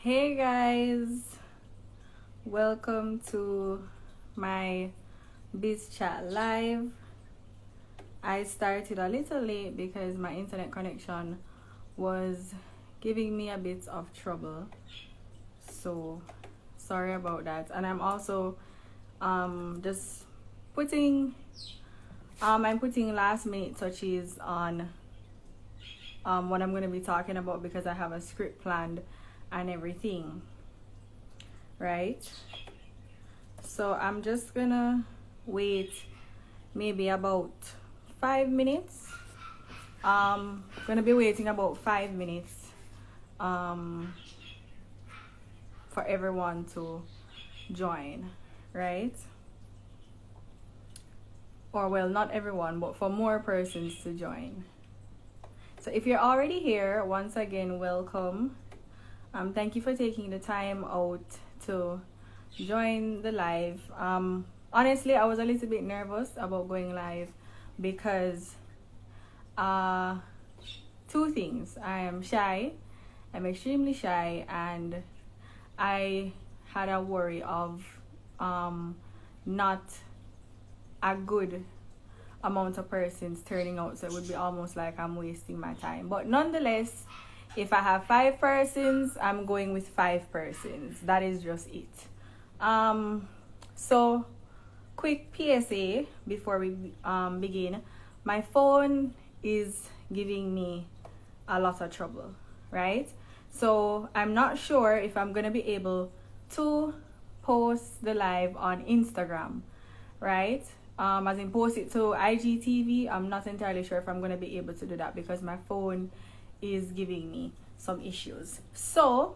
Hey guys, welcome to my Biz Chat live. I started a little late because my internet connection was giving me a bit of trouble, so sorry about that. And I'm also just putting I'm putting last minute touches on what I'm going to be talking about because I have a script planned and everything, right? So I'm just gonna wait maybe about 5 minutes. Gonna be waiting about 5 minutes for everyone to join, right? Or well, not everyone, but for more persons to join. So if you're already here, once again, welcome. Thank you for taking the time out to join the live. Honestly, I was a little bit nervous about going live because two things. I am shy. I'm extremely shy, and I had a worry of not a good amount of persons turning out, so it would be almost like I'm wasting my time. But nonetheless, if I have 5 persons, I'm going with 5 persons. That is just it. So quick PSA before we begin. My phone is giving me a lot of trouble, right? So I'm not sure if I'm gonna be able to post the live on Instagram, right? As in post it to IGTV. I'm not entirely sure if I'm gonna be able to do that because my phone is giving me some issues. So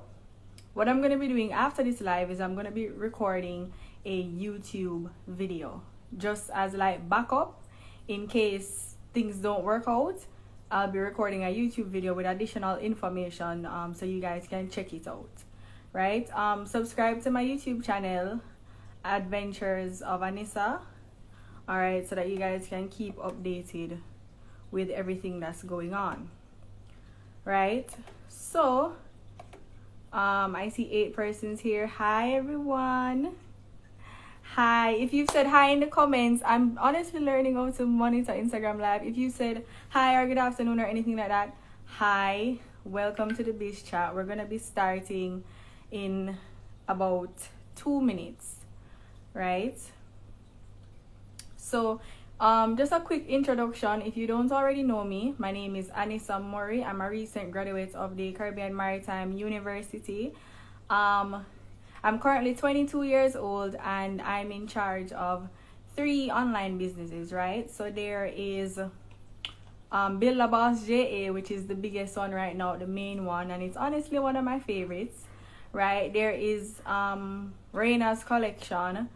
what I'm going to be doing after this live is I'm going to be recording a YouTube video just as like backup in case things don't work out. I'll be recording a YouTube video with additional information so you guys can check it out, right? Subscribe to my YouTube channel, Adventures of Anissa, all right, so that you guys can keep updated with everything that's going on. Right, so I see 8 persons here. Hi everyone. Hi. If you've said hi in the comments, I'm honestly learning how to monitor Instagram live. If you said hi or good afternoon or anything like that, hi, welcome to the Biz Chat. We're gonna be starting in about 2 minutes, right? So just a quick introduction. If you don't already know me, my name is Anissa Murray. I'm a recent graduate of the Caribbean Maritime University. I'm currently 22 years old and I'm in charge of 3 online businesses, right? So there is Build a Boss JA, which is the biggest one right now, the main one, and it's honestly one of my favorites, right? There is Reina's Collection,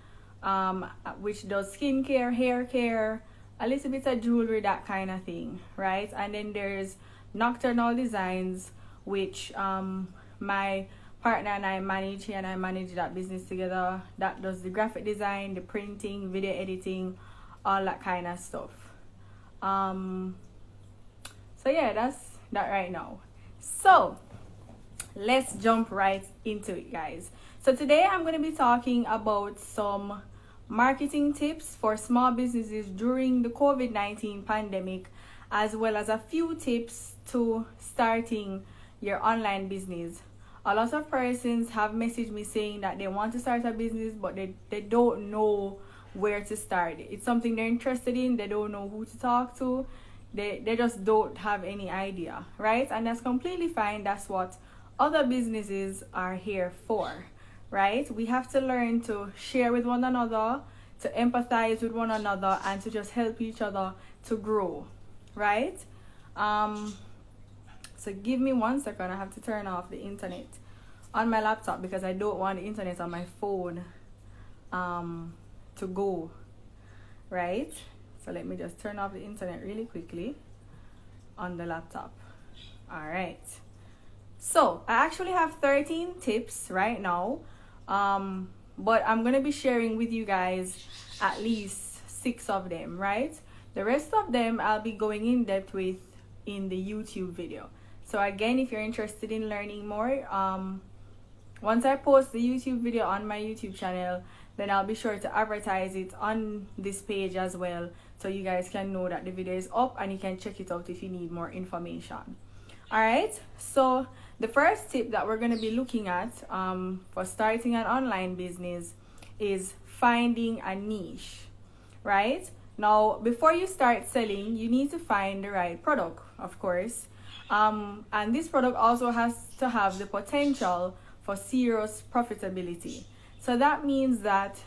which does skincare, hair care, a little bit of jewelry, that kind of thing, right? And then there's Nocturnal Designs, which my partner and I manage, and I manage that business together. That does the graphic design, the printing, video editing, all that kind of stuff. So yeah, that's that right now. So let's jump right into it, guys. So today I'm going to be talking about some marketing tips for small businesses during the COVID-19 pandemic, as well as a few tips to starting your online business. A lot of persons have messaged me saying that they want to start a business, but they don't know where to start. It's something they're interested in. They don't know who to talk to. They just don't have any idea, right? And that's completely fine. That's what other businesses are here for, right? We have to learn to share with one another, to empathize with one another, and to just help each other to grow, right? So give me 1 second. I have to turn off the internet on my laptop because I don't want the internet on my phone to go, right? So let me just turn off the internet really quickly on the laptop. All right. So I actually have 13 tips right now, but I'm gonna be sharing with you guys at least 6 of them, right? The rest of them I'll be going in depth with in the YouTube video. So again, if you're interested in learning more, Once I post the YouTube video on my YouTube channel, then I'll be sure to advertise it on this page as well, so you guys can know that the video is up and you can check it out if you need more information. Alright, so the first tip that we're going to be looking at for starting an online business is finding a niche, right? Now, before you start selling, you need to find the right product, of course. And this product also has to have the potential for serious profitability. So that means that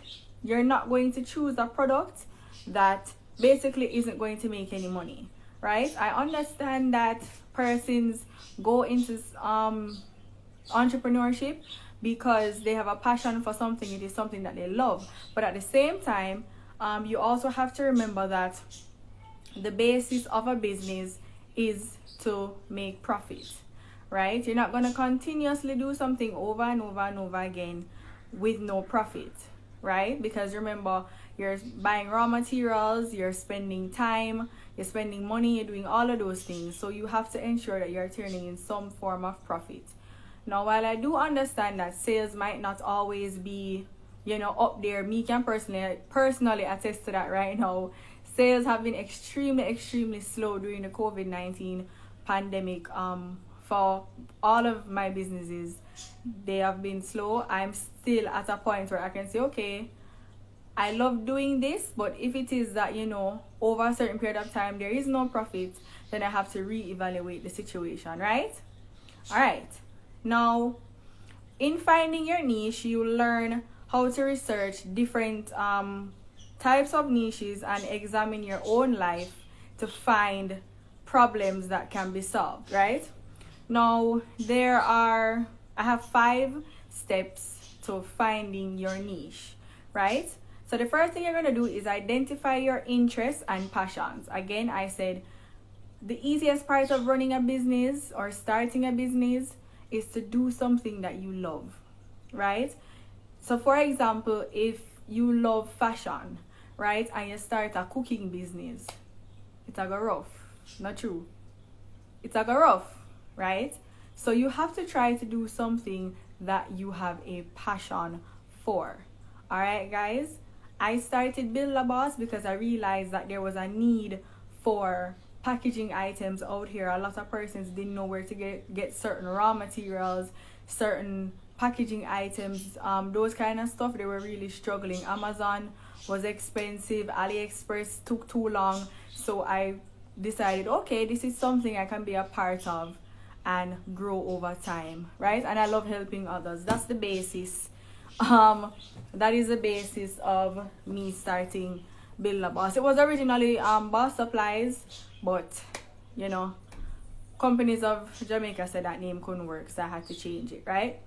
you're not going to choose a product that basically isn't going to make any money, right? I understand that persons go into entrepreneurship because they have a passion for something. It is something that they love. But at the same time, you also have to remember that the basis of a business is to make profit, right? You're not going to continuously do something over and over and over again with no profit, right? Because remember, you're buying raw materials, you're spending time, you're spending money, you're doing all of those things. So you have to ensure that you're turning in some form of profit. Now, while I do understand that sales might not always be, up there, me can personally attest to that right now. Sales have been extremely slow during the COVID-19 pandemic. For all of my businesses, they have been slow. I'm still at a point where I can say, okay, I love doing this, but if it is that, over a certain period of time, there is no profit, then I have to reevaluate the situation, right? All right. Now, in finding your niche, you learn how to research different types of niches and examine your own life to find problems that can be solved, right? Now, I have 5 steps to finding your niche, right? So the first thing you're going to do is identify your interests and passions. Again, I said the easiest part of running a business or starting a business is to do something that you love, right? So for example, if you love fashion, right, and you start a cooking business, it's a go rough. Not true. It's a go rough, right? So you have to try to do something that you have a passion for. All right, guys. I started Build a Boss because I realized that there was a need for packaging items out here. A lot of persons didn't know where to get certain raw materials, certain packaging items, those kind of stuff. They were really struggling. Amazon was expensive. AliExpress took too long. So I decided, okay, this is something I can be a part of and grow over time, right? And I love helping others. That's the basis. That is the basis of me starting Build a Boss. It was originally Boss Supplies, but companies of Jamaica said that name couldn't work, so I had to change it, right?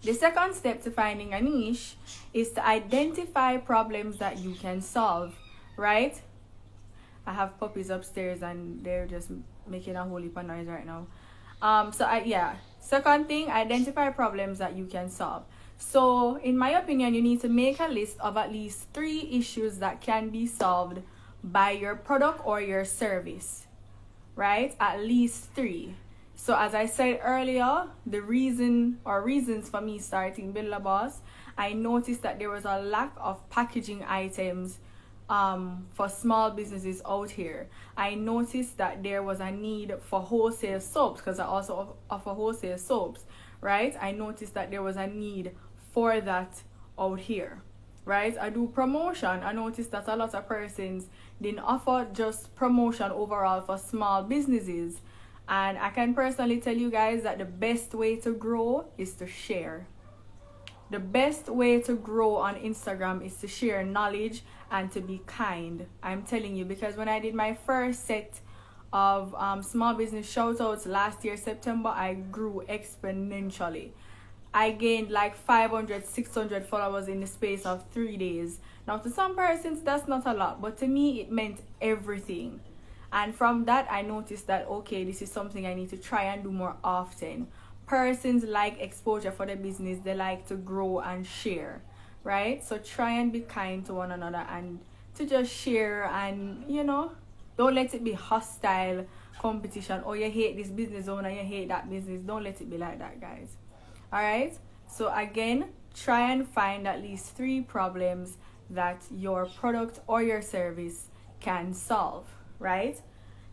The second step to finding a niche is to identify problems that you can solve, right? I have puppies upstairs and they're just making a whole heap of noise right now. Second thing, identify problems that you can solve. So in my opinion, you need to make a list of at least 3 issues that can be solved by your product or your service, right? At least 3. So as I said earlier, the reasons for me starting Build a Boss, I noticed that there was a lack of packaging items for small businesses out here. I noticed that there was a need for wholesale soaps because I also offer wholesale soaps, right? I noticed that there was a need for that out here, right? I do promotion. I noticed that a lot of persons didn't offer just promotion overall for small businesses. And I can personally tell you guys that the best way to grow is to share. The best way to grow on Instagram is to share knowledge and to be kind. I'm telling you, because when I did my first set of small business shoutouts last year, September, I grew exponentially. I gained like 500, 600 followers in the space of 3 days. Now, to some persons, that's not a lot, but to me, it meant everything. And from that, I noticed that, okay, this is something I need to try and do more often. Persons like exposure for the business. They like to grow and share, right? So try and be kind to one another and to just share and, don't let it be hostile competition. Oh, you hate this business owner, you hate that business. Don't let it be like that, guys. All right? So again, try and find at least 3 problems that your product or your service can solve, right?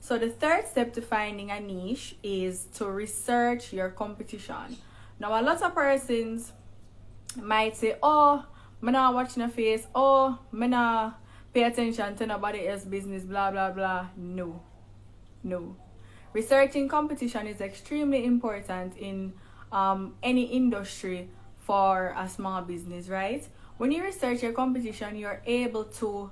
So the third step to finding a niche is to research your competition. Now, a lot of persons might say, oh, I'm not watching a face, oh, I'm not pay attention to nobody else's business, blah, blah, blah. No. Researching competition is extremely important in any industry for a small business, right? When you research your competition, you're able to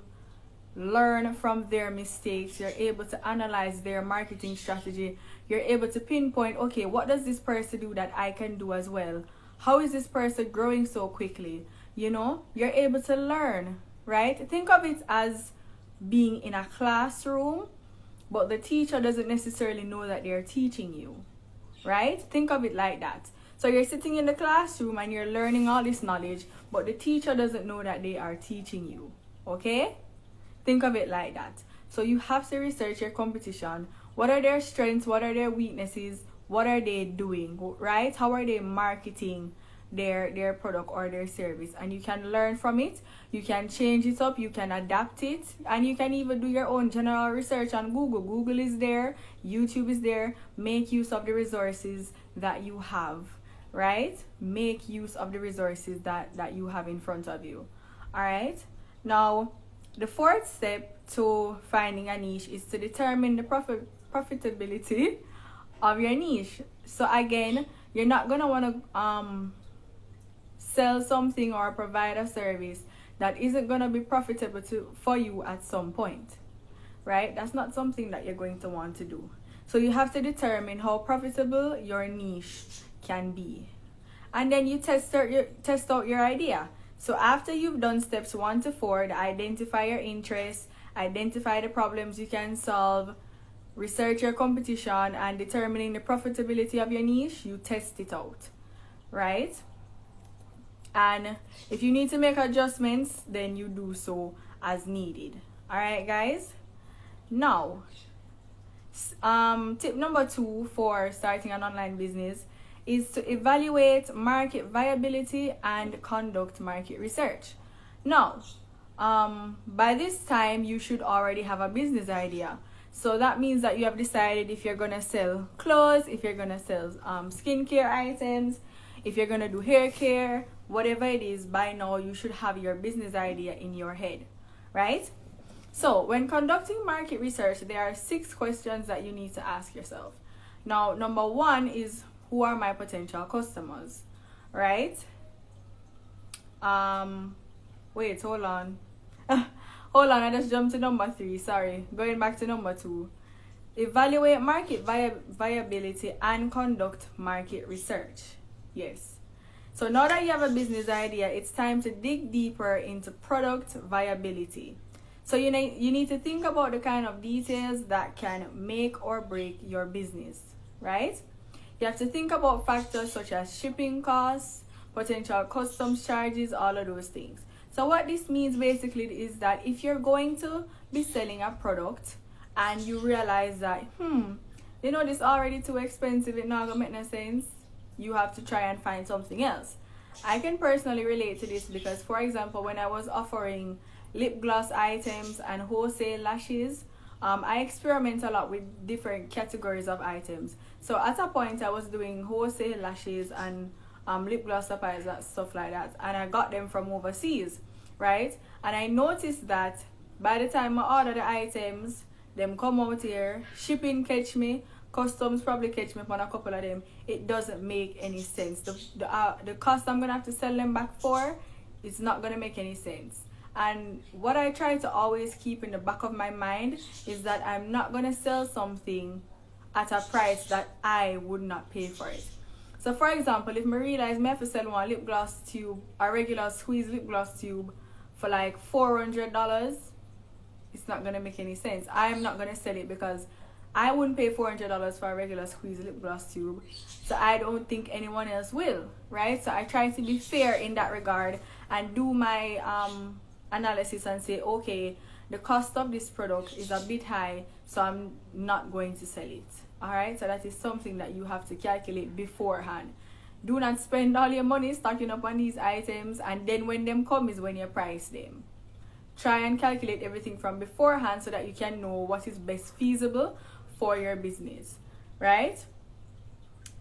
learn from their mistakes. You're able to analyze their marketing strategy. You're able to pinpoint, okay, what does this person do that I can do as well? How is this person growing so quickly? You know, you're able to learn, right? Think of it as being in a classroom, but the teacher doesn't necessarily know that they're teaching you, right? Think of it like that. So you're sitting in the classroom and you're learning all this knowledge, but the teacher doesn't know that they are teaching you, okay? Think of it like that. So you have to research your competition. What are their strengths? What are their weaknesses? What are they doing, right? How are they marketing their product or their service? And you can learn from it. You can change it up. You can adapt it. And you can even do your own general research on Google. Google is there. YouTube is there. Make use of the resources that you have, right? Make use of the resources that you have in front of you. All right? Now, the fourth step to finding a niche is to determine the profitability of your niche. So again, you're not going to want to sell something or provide a service that isn't going to be profitable for you at some point, right? That's not something that you're going to want to do. So you have to determine how profitable your niche can be. And then you test out your idea. So after you've done steps 1 to 4, to identify your interests, identify the problems you can solve, research your competition, and determining the profitability of your niche, you test it out, right? And if you need to make adjustments, then you do so as needed. All right, guys? Now, tip number 2 for starting an online business is to evaluate market viability and conduct market research. Now, by this time, you should already have a business idea. So that means that you have decided if you're going to sell clothes, if you're going to sell skincare items, if you're going to do hair care, whatever it is, by now you should have your business idea in your head, right? So when conducting market research, there are 6 questions that you need to ask yourself. Now, number 1 is, who are my potential customers, right? Wait, hold on. Hold on, I just jumped to number 3. Sorry. Going back to number 2. Evaluate market viability and conduct market research. Yes. So now that you have a business idea, it's time to dig deeper into product viability. So you need to think about the kind of details that can make or break your business, right? You have to think about factors such as shipping costs, potential customs charges, all of those things. So what this means basically is that if you're going to be selling a product and you realize that, this is already too expensive, it's not going to make no sense, you have to try and find something else. I can personally relate to this because, for example, when I was offering lip gloss items and wholesale lashes, I experiment a lot with different categories of items. So at a point I was doing wholesale lashes and lip gloss supplies, stuff like that, and I got them from overseas, right? And I noticed that by the time I order the items, them come out here, shipping catch me, customs probably catch me on a couple of them. It doesn't make any sense. The cost I'm gonna have to sell them back for, it's not gonna make any sense. And what I try to always keep in the back of my mind is that I'm not going to sell something at a price that I would not pay for it. So for example, if I realize I have to sell one lip gloss tube, a regular squeeze lip gloss tube for like $400, it's not going to make any sense. I'm not going to sell it because I wouldn't pay $400 for a regular squeeze lip gloss tube. So I don't think anyone else will, right? So I try to be fair in that regard and do my analysis and say, okay, the cost of this product is a bit high, so I'm not going to sell it. All right, so that is something that you have to calculate beforehand. Do not spend all your money stocking up on these items, and then when them come is when you price them. Try and calculate everything from beforehand so that you can know what is best feasible for your business, right?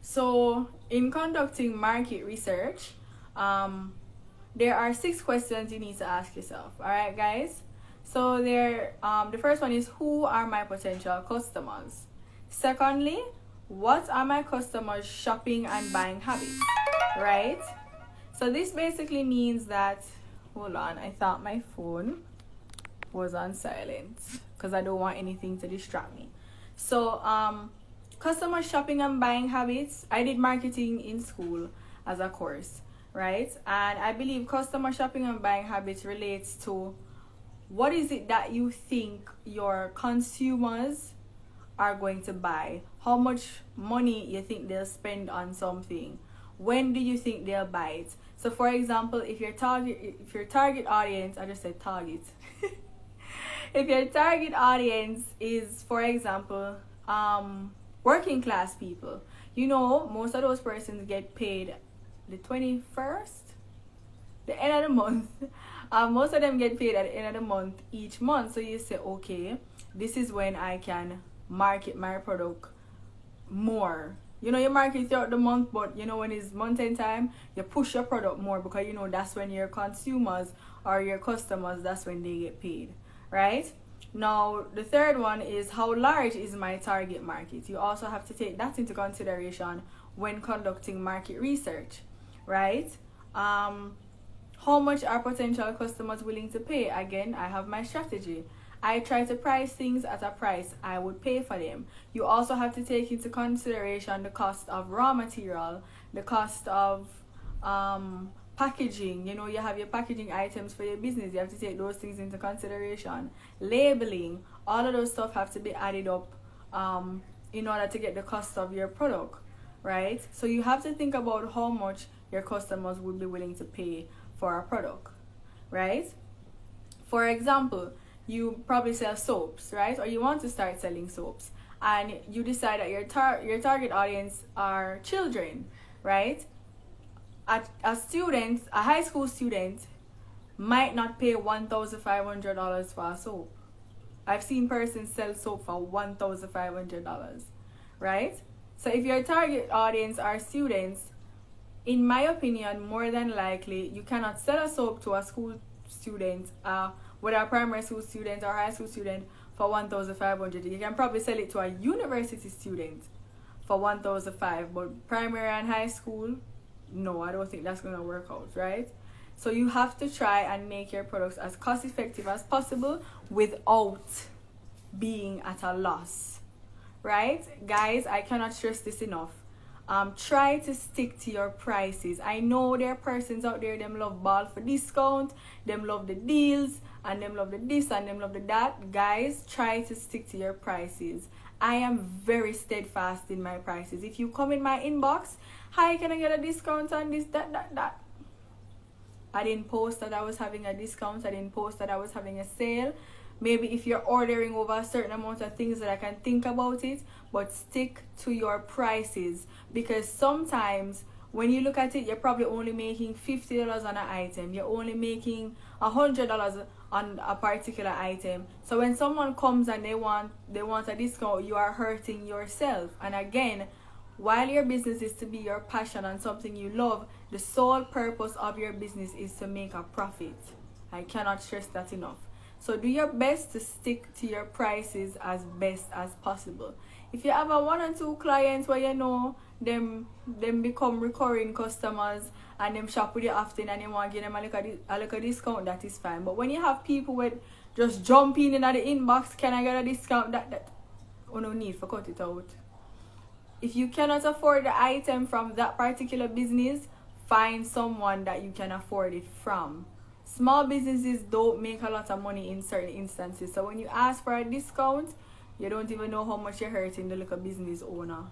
So in conducting market research, there are 6 questions you need to ask yourself. All right, guys. So the first one is, who are my potential customers? Secondly, what are my customers' shopping and buying habits? Right? So this basically means that, hold on, I thought my phone was on silent because I don't want anything to distract me. So customer shopping and buying habits, I did marketing in school as a course, right? And I believe customer shopping and buying habits relates to what is it that you think your consumers are going to buy, how much money you think they'll spend on something, when do you think they'll buy it. So for example, if your target audience, I just said target if your target audience is, for example, working class people, you know, most of those persons get paid the 21st, the end of the month. Most of them get paid at the end of the month each month. So you say, okay, this is when I can market my product more. You know, you market throughout the month, but you know, when it's month end time, you push your product more because you know that's when your consumers or your customers, that's when they get paid, right? Now, the third one is, how large is my target market? You also have to take that into consideration when conducting market research, right? How much are potential customers willing to pay? Again, I have my strategy. I try to price things at a price I would pay for them. You also have to take into consideration the cost of raw material, the cost of packaging. You know, you have your packaging items for your business. You have to take those things into consideration. Labeling, all of those stuff have to be added up in order to get the cost of your product, right? So you have to think about how much your customers would be willing to pay for a product, right? For example, you probably sell soaps, right? Or you want to start selling soaps, and you decide that your target audience are children, right? A high school student might not pay $1,500 for a soap. I've seen persons sell soap for $1,500, right? So if your target audience are students, in my opinion, more than likely, you cannot sell a soap to a school student, whether a primary school student or high school student, for $1,500. You can probably sell it to a university student for $1,500, but primary and high school, no, I don't think that's going to work out, right? So you have to try and make your products as cost effective as possible without being at a loss, right? Guys, I cannot stress this enough. Try to stick to your prices. I know there are persons out there, them love ball for discount, them love the deals, and them love the this and them love the that. Guys, try to stick to your prices. I am very steadfast in my prices. If you come in my inbox, hi, can I get a discount on this, that? I didn't post that I was having a discount. I didn't post that I was having a sale. Maybe if you're ordering over a certain amount of things that I can think about it, but stick to your prices, because sometimes when you look at it, you're probably only making $50 on an item. You're only making $100 on a particular item. So when someone comes and they want a discount, you are hurting yourself. And again, while your business is to be your passion and something you love, the sole purpose of your business is to make a profit. I cannot stress that enough. So do your best to stick to your prices as best as possible. If you have a 1 or 2 clients where you know them become recurring customers and them shop with you often and you want to give them a little discount, that is fine. But when you have people with just jumping in at the inbox, can I get a discount? That no need for cut it out. If you cannot afford the item from that particular business, find someone that you can afford it from. Small businesses don't make a lot of money in certain instances. So when you ask for a discount, you don't even know how much you're hurting the little business owner.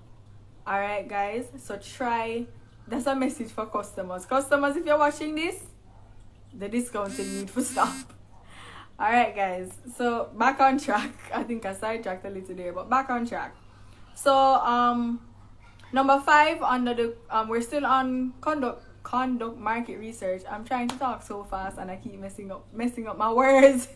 Alright, guys? So try. That's a message for customers. Customers, if you're watching this, the discounting need to stop. Alright, guys. So back on track. I think I sidetracked a little there, but back on track. So Number 5 under the we're still on conduct market research. I'm trying to talk so fast and I keep messing up my words.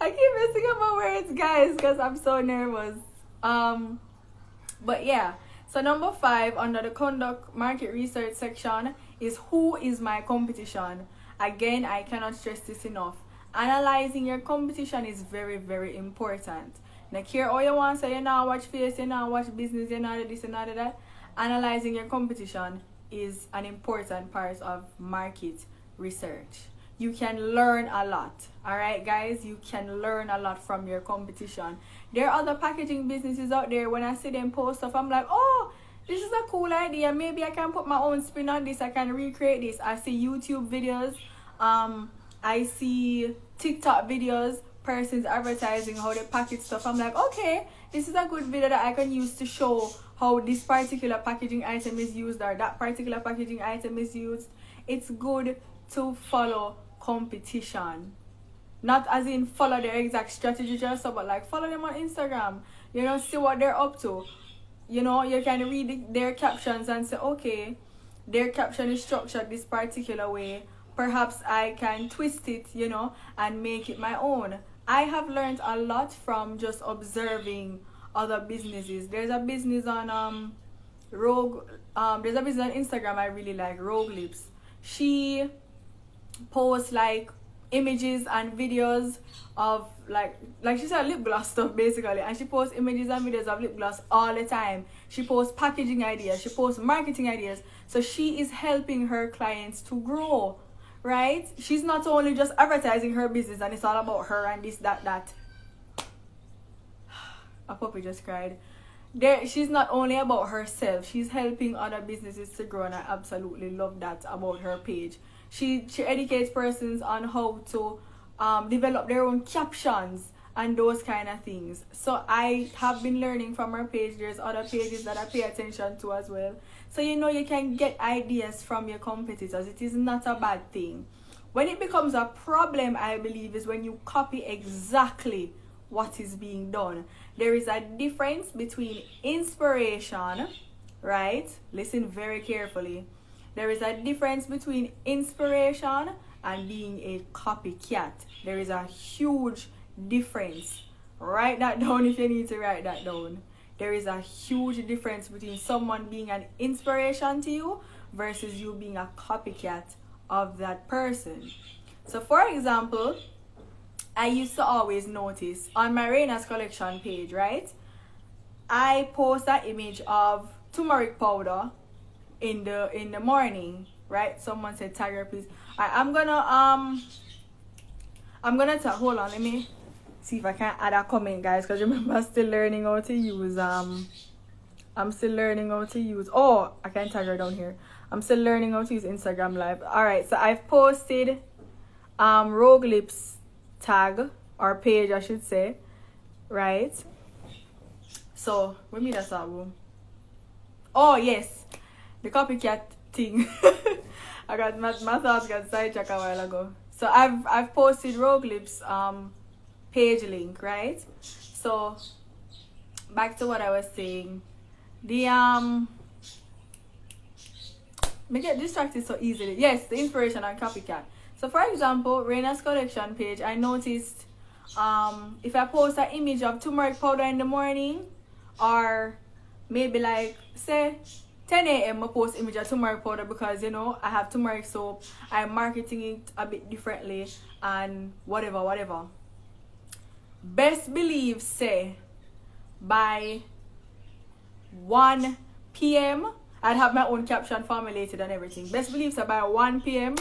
I keep messing up my words, guys, because I'm so nervous. But yeah. So number 5 under the conduct market research section is who is my competition. Again, I cannot stress this enough. Analyzing your competition is very, very important. Now, care all you want, so you know watch face, you know watch business, you know this, you know that. Analyzing your competition is an important part of market research. You can learn a lot. Alright, guys, you can learn a lot from your competition. There are other packaging businesses out there. When I see them post stuff, I'm like, oh, this is a cool idea. Maybe I can put my own spin on this. I can recreate this. I see YouTube videos. I see TikTok videos, persons advertising how they package stuff. I'm like, okay, this is a good video that I can use to show how this particular packaging item is used or that particular packaging item is used. It's good to follow competition. Not as in follow their exact strategy just so, but like follow them on Instagram. You know, see what they're up to. You know, you can read their captions and say, okay, their caption is structured this particular way. Perhaps I can twist it, you know, and make it my own. I have learned a lot from just observing other businesses. There's a business on there's a business on Instagram I really like, Rogue Lips. She posts like images and videos of like she said lip gloss stuff basically, and she posts images and videos of lip gloss all the time. She posts packaging ideas, she posts marketing ideas. So she is helping her clients to grow, right? She's not only just advertising her business and it's all about her and this, that. A puppy just cried. She's not only about herself, she's helping other businesses to grow, and I absolutely love that about her page. She educates persons on how to develop their own captions and those kind of things. So I have been learning from her page. There's other pages that I pay attention to as well. So you know, you can get ideas from your competitors. It is not a bad thing. When it becomes a problem, I believe, is when you copy exactly what is being done. There is a difference between inspiration, right? Listen very carefully. There is a difference between inspiration and being a copycat. There is a huge difference. Write that down if you need to write that down. There is a huge difference between someone being an inspiration to you versus you being a copycat of that person. So for example, I used to always notice on my Reina's collection page, right? I post that image of turmeric powder in the morning, right? Someone said tag her, please. I'm gonna hold on, let me see if I can add a comment, guys, because remember I'm still learning how to use oh, I can tag her down here. I'm still learning how to use Instagram Live. Alright, so I've posted Rogue Lips tag or page, I should say, right? So let me that's that one. Oh yes, the copycat thing. I got my thoughts got sidetracked a while ago. So I've posted Rogue Lips page link, right? So back to what I was saying. The me get distracted so easily. Yes, the inspiration and copycat. So for example, Reina's collection page, I noticed if I post an image of turmeric powder in the morning, or maybe like say 10 a.m. I post image of turmeric powder because you know I have turmeric soap, I'm marketing it a bit differently and whatever. Best believe say by 1 p.m. I'd have my own caption formulated and everything. Best believe say by 1 p.m.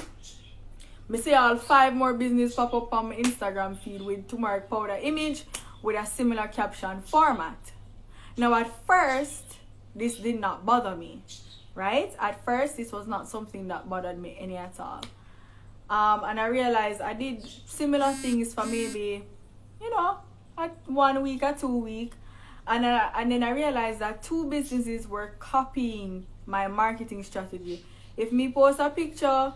me see all 5 more business pop up on my Instagram feed with turmeric powder image with a similar caption format. Now at first, this did not bother me, right? At first, this was not something that bothered me any at all. And I realized I did similar things for maybe, you know, at 1 week or 2 weeks. And then I realized that 2 businesses were copying my marketing strategy. If me post a picture,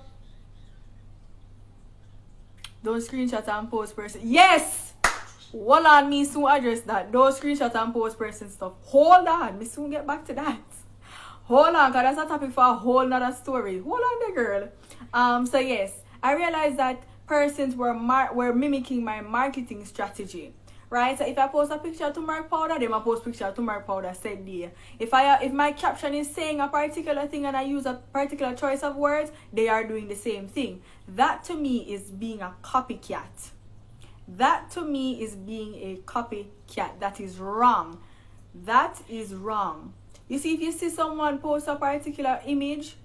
don't screenshot and post person. Yes! Hold on, me soon address that. Those screenshot and post person stuff. Hold on, me soon get back to that. Hold on, because that's a topic for a whole nother story. Hold on there, girl. So yes, I realized that persons were mimicking my marketing strategy. Right? So if I post a picture of turmeric powder, then I post picture of turmeric powder said there. If my caption is saying a particular thing and I use a particular choice of words, they are doing the same thing. That to me is being a copycat. That to me is being a copycat. That is wrong. That is wrong. You see, if you see someone post a particular image,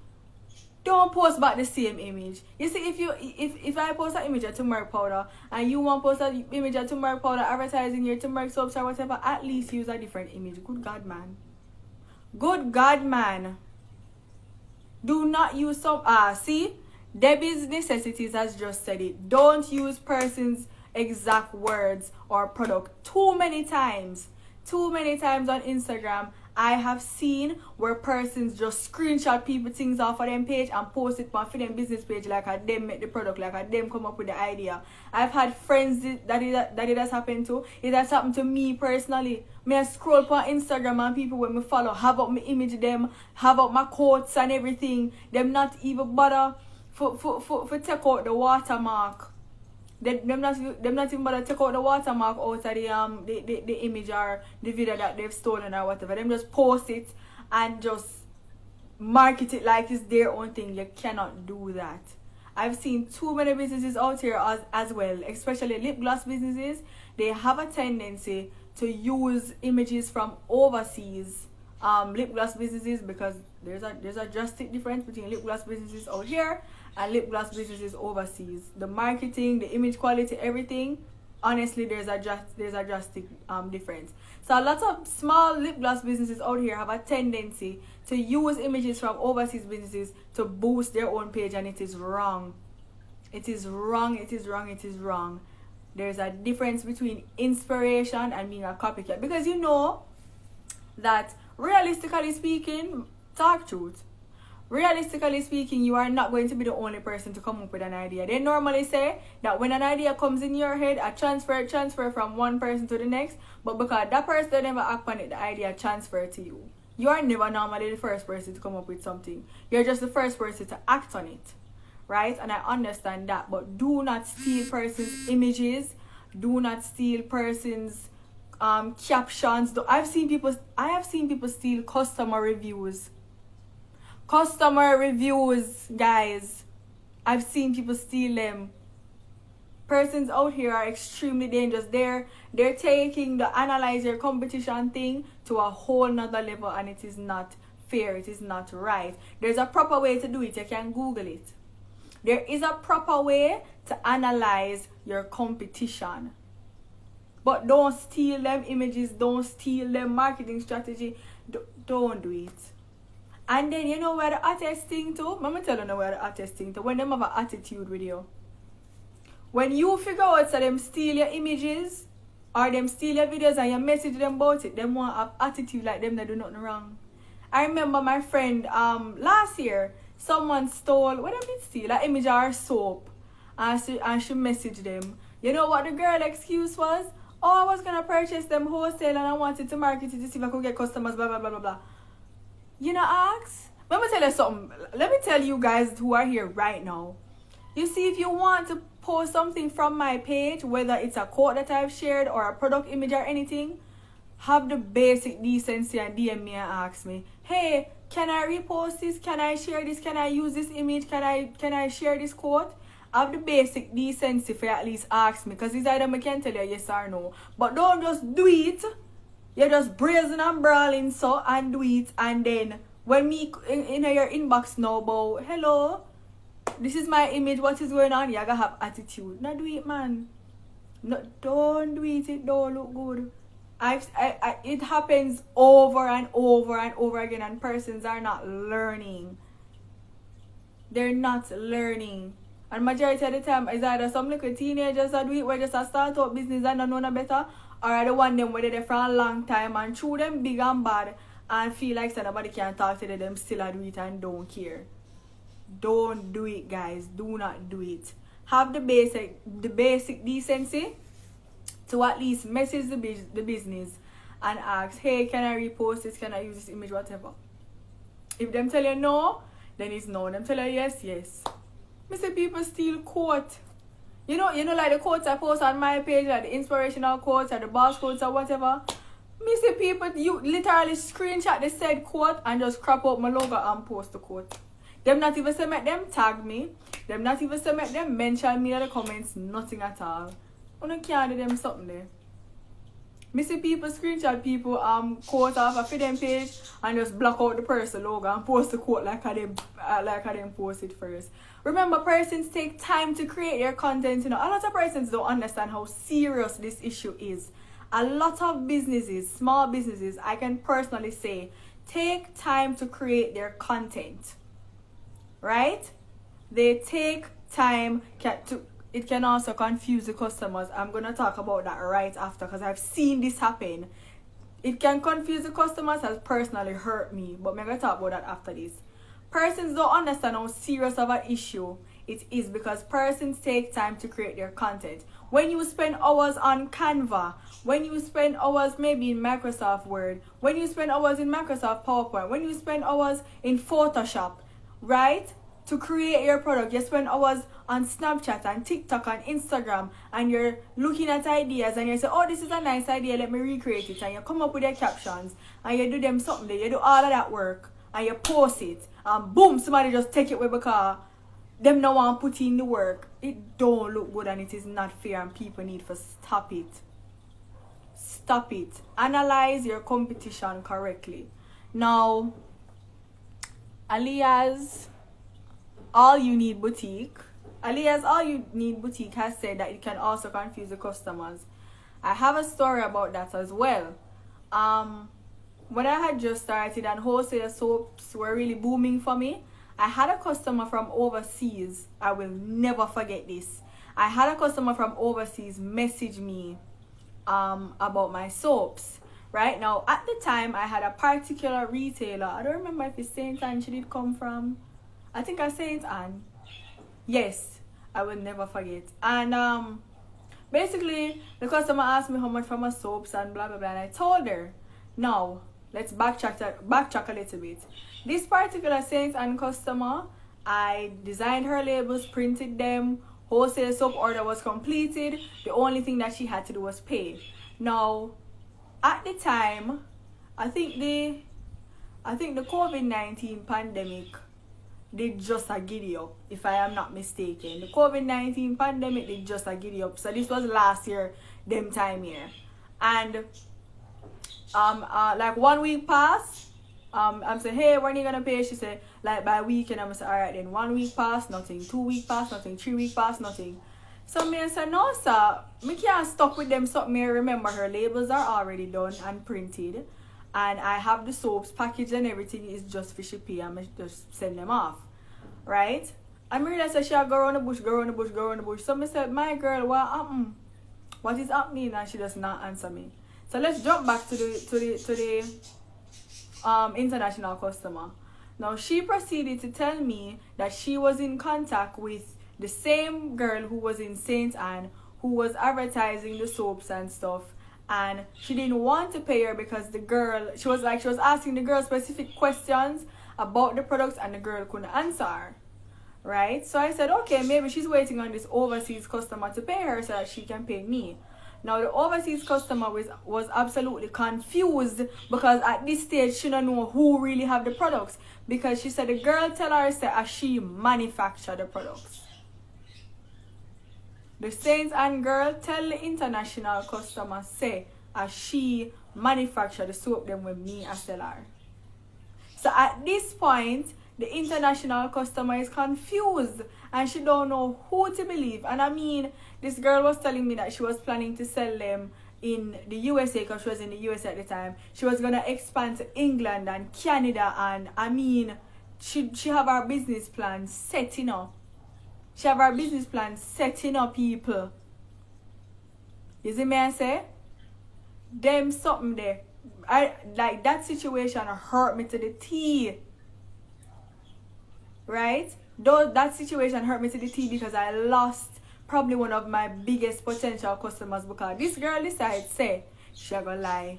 don't post back the same image. You see, if I post an image of turmeric powder and you want to post an image of turmeric powder advertising your turmeric soaps or whatever, at least use a different image. Good God, man. Good God, man. Do not use some... see? Debbie's Necessities has just said it. Don't use persons' exact words or product too many times. Too many times on Instagram. I have seen where persons just screenshot people things off of them page and post it on them business page like a them make the product, like a them come up with the idea. I've had friends that it has happened to. It has happened to me personally. Me I scroll on Instagram and people when me follow have up my image them, have up my quotes and everything. Them not even bother for take out the watermark. Them not even bother take out the watermark out of the image or the video that they've stolen or whatever. Them just post it and just market it like it's their own thing. You cannot do that. I've seen too many businesses out here as well, especially lip gloss businesses. They have a tendency to use images from overseas lip gloss businesses, because there's a drastic difference between lip gloss businesses out here and lip gloss businesses overseas. The marketing, the image quality, everything, honestly, there's a drastic difference. So a lot of small lip gloss businesses out here have a tendency to use images from overseas businesses to boost their own page, and it is wrong. It is wrong, it is wrong, it is wrong. There's a difference between inspiration and being a copycat, because you know that realistically speaking, talk truth. Realistically speaking, you are not going to be the only person to come up with an idea. They normally say that when an idea comes in your head, a transfer from one person to the next, but because that person never act on it, the idea transfer to you. You are never normally the first person to come up with something. You're just the first person to act on it. Right? And I understand that, but do not steal persons' images. Do not steal persons' captions. I have seen people steal customer reviews. Customer reviews, guys. I've seen people steal them. Persons out here are extremely dangerous. They're taking the analyze your competition thing to a whole nother level, and it is not fair. It is not right. There's a proper way to do it. You can Google it. There is a proper way to analyze your competition. But don't steal them images. Don't steal them marketing strategy. Don't do it. And then you know where the hottest thing too? Let me tell you where the hottest thing too. When them have an attitude with you. When you figure out that them steal your images or them steal your videos and you message them about it, them want have attitude like them that do nothing wrong. I remember my friend last year, someone stole, what did it steal? An image of her soap. And she messaged them. You know what the girl excuse was? Oh, I was going to purchase them wholesale and I wanted to market it to see if I could get customers, blah, blah, blah, blah, blah. You know, ask? Let me tell you something. Let me tell you guys who are here right now. You see, if you want to post something from my page, whether it's a quote that I've shared or a product image or anything, have the basic decency and DM me and ask me, hey, can I repost this? Can I share this? Can I use this image? Can I share this quote? Have the basic decency for at least ask me, because it's either I can tell you yes or no. But don't just do it. You're just brazen and brawling so and do it, and then when me in your inbox now about hello, this is my image, what is going on? You gotta have attitude. Not do it, man. No, don't do it. It don't look good. It happens over and over and over again, and persons are not learning. They're not learning. And majority of the time, it's either some little teenagers that do it where just a start up business and don't know no better, or the one them where they're there for a long time and chew them big and bad and feel like somebody can talk to them, still do it and don't care. Don't do it, guys. Do not do it. Have the basic decency to at least message the business and ask, hey, can I repost this? Can I use this image? Whatever. If them tell you no, then it's no. Them tell you yes, yes. Me say people steal quote. You know, like the quotes I post on my page, like the inspirational quotes or the boss quotes or whatever. Me see people, you literally screenshot the said quote and just crop out my logo and post the quote. Them not even say make them tag me. Them not even say make them mention me in the comments. Nothing at all. You can't do them something there. Me see people screenshot people quote off a them page and just block out the person logo and post the quote like I them post it first. Remember, persons take time to create their content. You know, a lot of persons don't understand how serious this issue is. A lot of businesses, small businesses, I can personally say, take time to create their content. Right? They take time to. It can also confuse the customers. I'm going to talk about that right after because I've seen this happen. It can confuse the customers, has personally hurt me. But I'm going to talk about that after this. Persons don't understand how serious of an issue it is because persons take time to create their content. When you spend hours on Canva, when you spend hours maybe in Microsoft Word, when you spend hours in Microsoft PowerPoint, when you spend hours in Photoshop, right? To create your product, you spend hours on Snapchat and TikTok and Instagram and you're looking at ideas and you say, oh, this is a nice idea, let me recreate it. And you come up with your captions and you do them something there, you do all of that work and you post it and boom, somebody just take it away because them no one put in the work. It don't look good and it is not fair and people need to stop it. Stop it. Analyze your competition correctly. Now, alias All You Need Boutique has said that it can also confuse the customers. I have a story about that as well. When I had just started and wholesale soaps were really booming for me, I had a customer from overseas. I will never forget this. I had a customer from overseas message me about my soaps. Right now, at the time, I had a particular retailer. I don't remember if it's St. Anne she did come from. I think I St. Anne. Yes, I will never forget. And basically, the customer asked me how much for my soaps and blah, blah, blah. And I told her, now, let's backtrack a little bit. This particular St. Anne customer, I designed her labels, printed them, wholesale soap order was completed. The only thing that she had to do was pay. Now, at the time, I think the COVID-19 pandemic did just a giddy up, if I am not mistaken. The COVID-19 pandemic did just a giddy up. So this was last year, them time here. And like 1 week passed. I'm saying, hey, when are you gonna pay? She said, like by weekend. I'm saying, alright then. 1 week passed, nothing. 2 weeks passed, nothing. 3 weeks passed, nothing. So me said, no sir, me can't stop with them something. Me remember her labels are already done and printed. And I have the soaps packaged and everything is just for shipping. I'm just send them off. Right? And me realized that she had go around the bush. So me said, my girl, what happened? What is happening? And she does not answer me. So let's jump back to the international customer. Now she proceeded to tell me that she was in contact with the same girl who was in St. Anne who was advertising the soaps and stuff, and she didn't want to pay her because the girl, she was asking the girl specific questions about the products and the girl couldn't answer her. Right? So I said, okay, maybe she's waiting on this overseas customer to pay her so that she can pay me. Now the overseas customer was absolutely confused because at this stage she don't know who really have the products, because she said the girl tell her that she manufacture the products. The St. Anne girl tell the international customer say she manufacture the soap them with me as sell her. So at this point, the international customer is confused and she don't know who to believe. And I mean, this girl was telling me that she was planning to sell them in the USA because she was in the USA at the time. She was going to expand to England and Canada, and I mean, she have her business plan setting up. She have her business plan setting up, people. You see me I say? Them something there. I like that situation hurt me to the teeth. Right? Though that situation hurt me to the teeth because I lost probably one of my biggest potential customers, because this girl decides, say, she's gonna lie.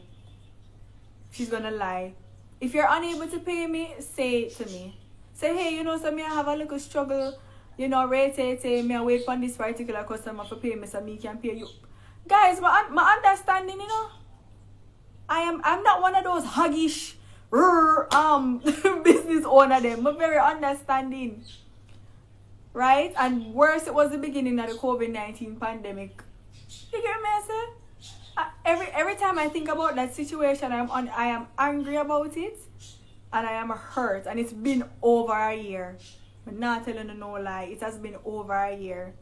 She's gonna lie. If you're unable to pay me, say it to me. Say, hey, so me I have a little struggle, rate me I wait for this particular customer for pay me so me can pay you. Guys, my understanding, I'm not one of those huggish business owner them. I'm very understanding. Right? And worse, it was the beginning of the COVID-19 pandemic. You get me, I say? Every time I think about that situation, I am angry about it, and I am hurt, and it's been over a year. I'm not telling you no lie. It has been over a year.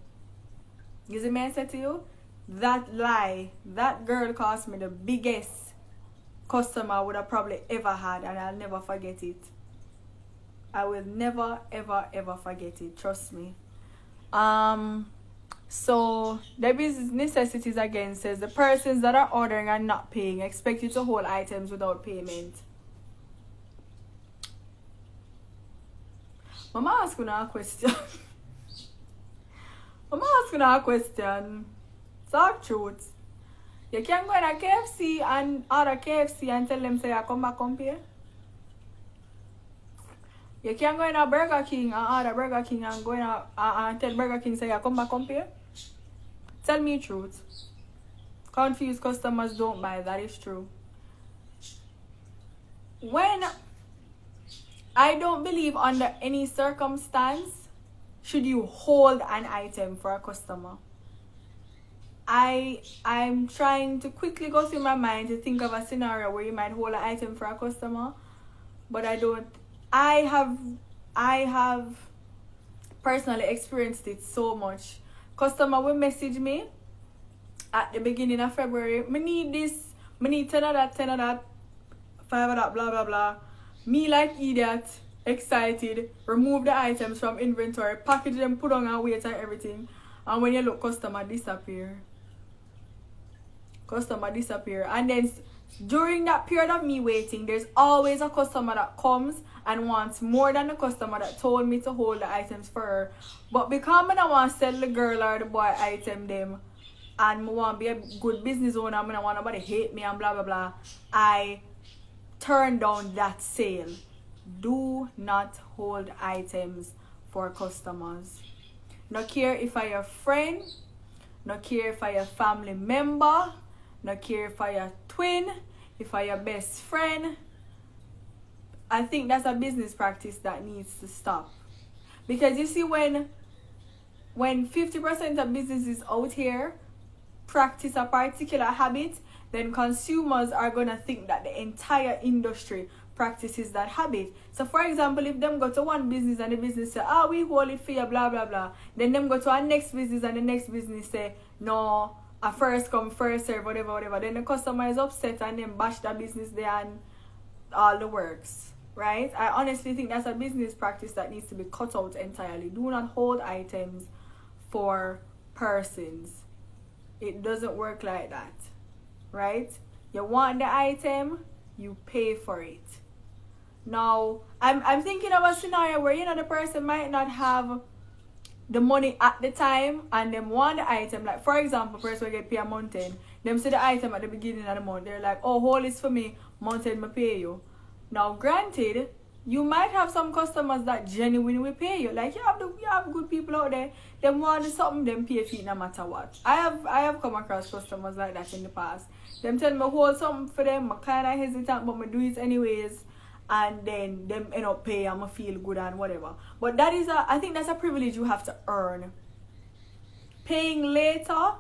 You see me, I said to you, that lie, that girl cost me the biggest customer I would have probably ever had, and I'll never forget it. I will never, ever, ever forget it. Trust me. So the business necessities again says the persons that are ordering and not paying expect you to hold items without payment. Mama asking a question. Mama asking a question. Talk truth. You can go in a KFC and order KFC and tell them say I come back come pay. You can go in a Burger King and order Burger King and go in and tell Burger King say I come back come pay. Tell me the truth. Confused customers don't buy. That is true. When I don't believe under any circumstance should you hold an item for a customer. I'm trying to quickly go through my mind to think of a scenario where you might hold an item for a customer, but I don't. I have personally experienced it so much. Customer will message me at the beginning of February. Me need this. Me need 10 of that, 5 of that, blah, blah, blah. Me like idiot, excited, remove the items from inventory, package them, put on and wait and everything. And when you look, customer disappear. And then during that period of me waiting, there's always a customer that comes and wants more than the customer that told me to hold the items for her. But because I don't want to sell the girl or the boy item them, and I want to be a good business owner, I don't want nobody hate me and blah blah blah, I turn down that sale. Do not hold items for customers. No care if I your friend, no care if I your family member, no care if I your twin, if I your best friend. I think that's a business practice that needs to stop. Because you see, when 50% of businesses out here practice a particular habit, then consumers are going to think that the entire industry practices that habit. So for example, if them go to one business and the business say, we hold it for you, blah blah blah, then them go to our next business and the next business say, no, a first come first serve, whatever, then the customer is upset and then bash the business there and all the works. Right? I honestly think that's a business practice that needs to be cut out entirely. Do not hold items for persons. It doesn't work like that. Right? You want the item, you pay for it. Now, I'm thinking of a scenario where the person might not have the money at the time and them want the item. Like for example, person will get paid a month end. Them see the item at the beginning of the month. They're like, hold this for me, month end me pay you. Now granted, you might have some customers that genuinely will pay you. Like you have good people out there. Them want something, them pay fee no matter what. I have come across customers like that in the past. Them tell me hold something for them, I kinda hesitant, but I do it anyways. And then them end up pay and I feel good and whatever. But I think that's a privilege you have to earn. Paying later,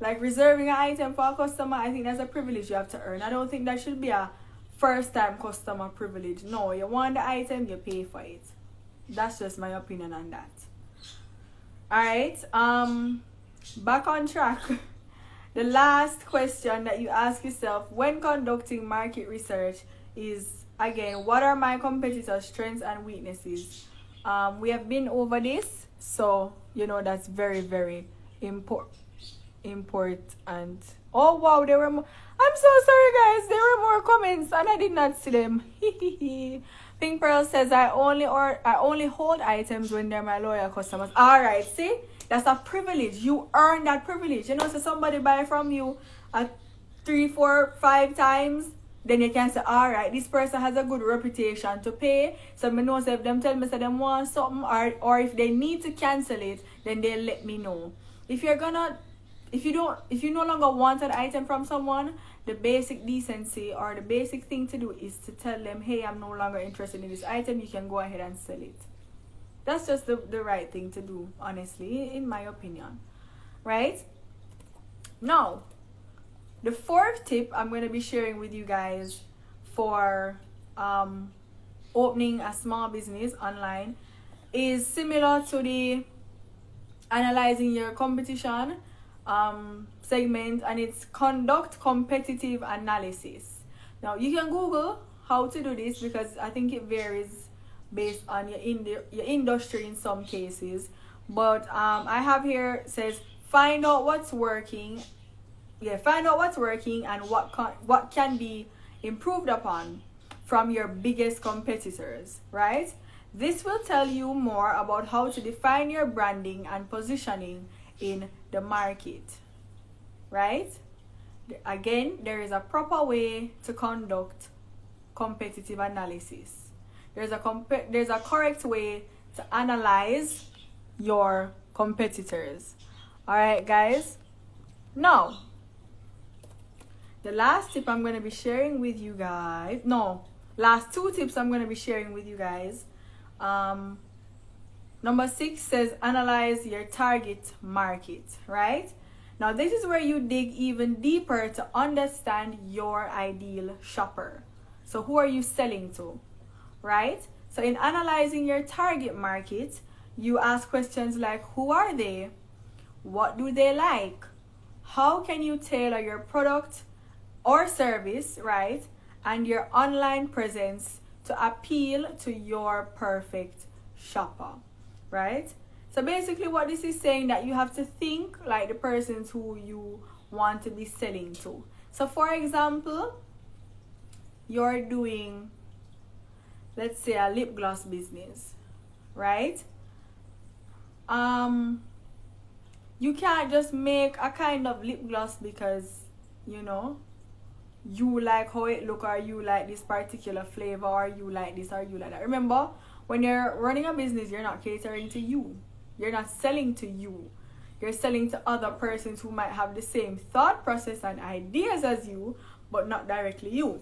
like reserving an item for a customer, I think that's a privilege you have to earn. I don't think that should be a first time customer privilege. No, you want the item, you pay for it. That's just my opinion on that. Alright, back on track. The last question that you ask yourself when conducting market research is, again, what are my competitors' strengths and weaknesses? We have been over this, so that's very, very important. Oh wow, there were more. I'm so sorry guys, there were more comments and I did not see them. Pink Pearl says I only hold items when they're my loyal customers. Alright, see? That's a privilege. You earn that privilege. You know, so somebody buy from you 3, 4, 5 times, then you can say, alright, this person has a good reputation to pay. So me know, so if them tell me say them want something, or if they need to cancel it, then they'll let me know. If you no longer want an item from someone, the basic decency or the basic thing to do is to tell them, hey, I'm no longer interested in this item, you can go ahead and sell it. That's just the right thing to do, honestly, in my opinion. Right? Now, the fourth tip I'm going to be sharing with you guys for opening a small business online is similar to the analyzing your competition segment, and it's conduct competitive analysis. Now, you can Google how to do this because I think it varies based on your industry in some cases. But I have here, says find out what's working. Yeah, find out what's working and what can be improved upon from your biggest competitors, right? This will tell you more about how to define your branding and positioning in the market, right? Again, there is a proper way to conduct competitive analysis. There's a correct way to analyze your competitors. All right, guys. Now, the last tip I'm going to be sharing with you guys, last 2 tips I'm going to be sharing with you guys. Number 6 says analyze your target market, right? Now, this is where you dig even deeper to understand your ideal shopper. So who are you selling to, right? So in analyzing your target market, you ask questions like, who are they? What do they like? How can you tailor your product or service, right, and your online presence to appeal to your perfect shopper, right? So basically what this is saying, that you have to think like the persons who you want to be selling to. So for example, you're doing, let's say, a lip gloss business, right? You can't just make a kind of lip gloss because, you know, you like how it look, or you like this particular flavor, or you like this, or you like that. Remember, when you're running a business, you're not catering to you. You're not selling to you. You're selling to other persons who might have the same thought process and ideas as you, but not directly you.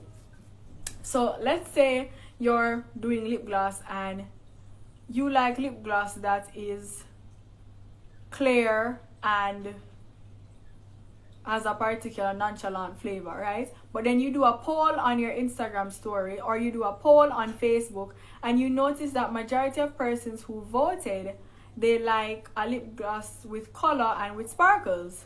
So let's say you're doing lip gloss and you like lip gloss that is clear and has a particular nonchalant flavor, right? But then you do a poll on your Instagram story, or you do a poll on Facebook, and you notice that majority of persons who voted, they like a lip gloss with color and with sparkles.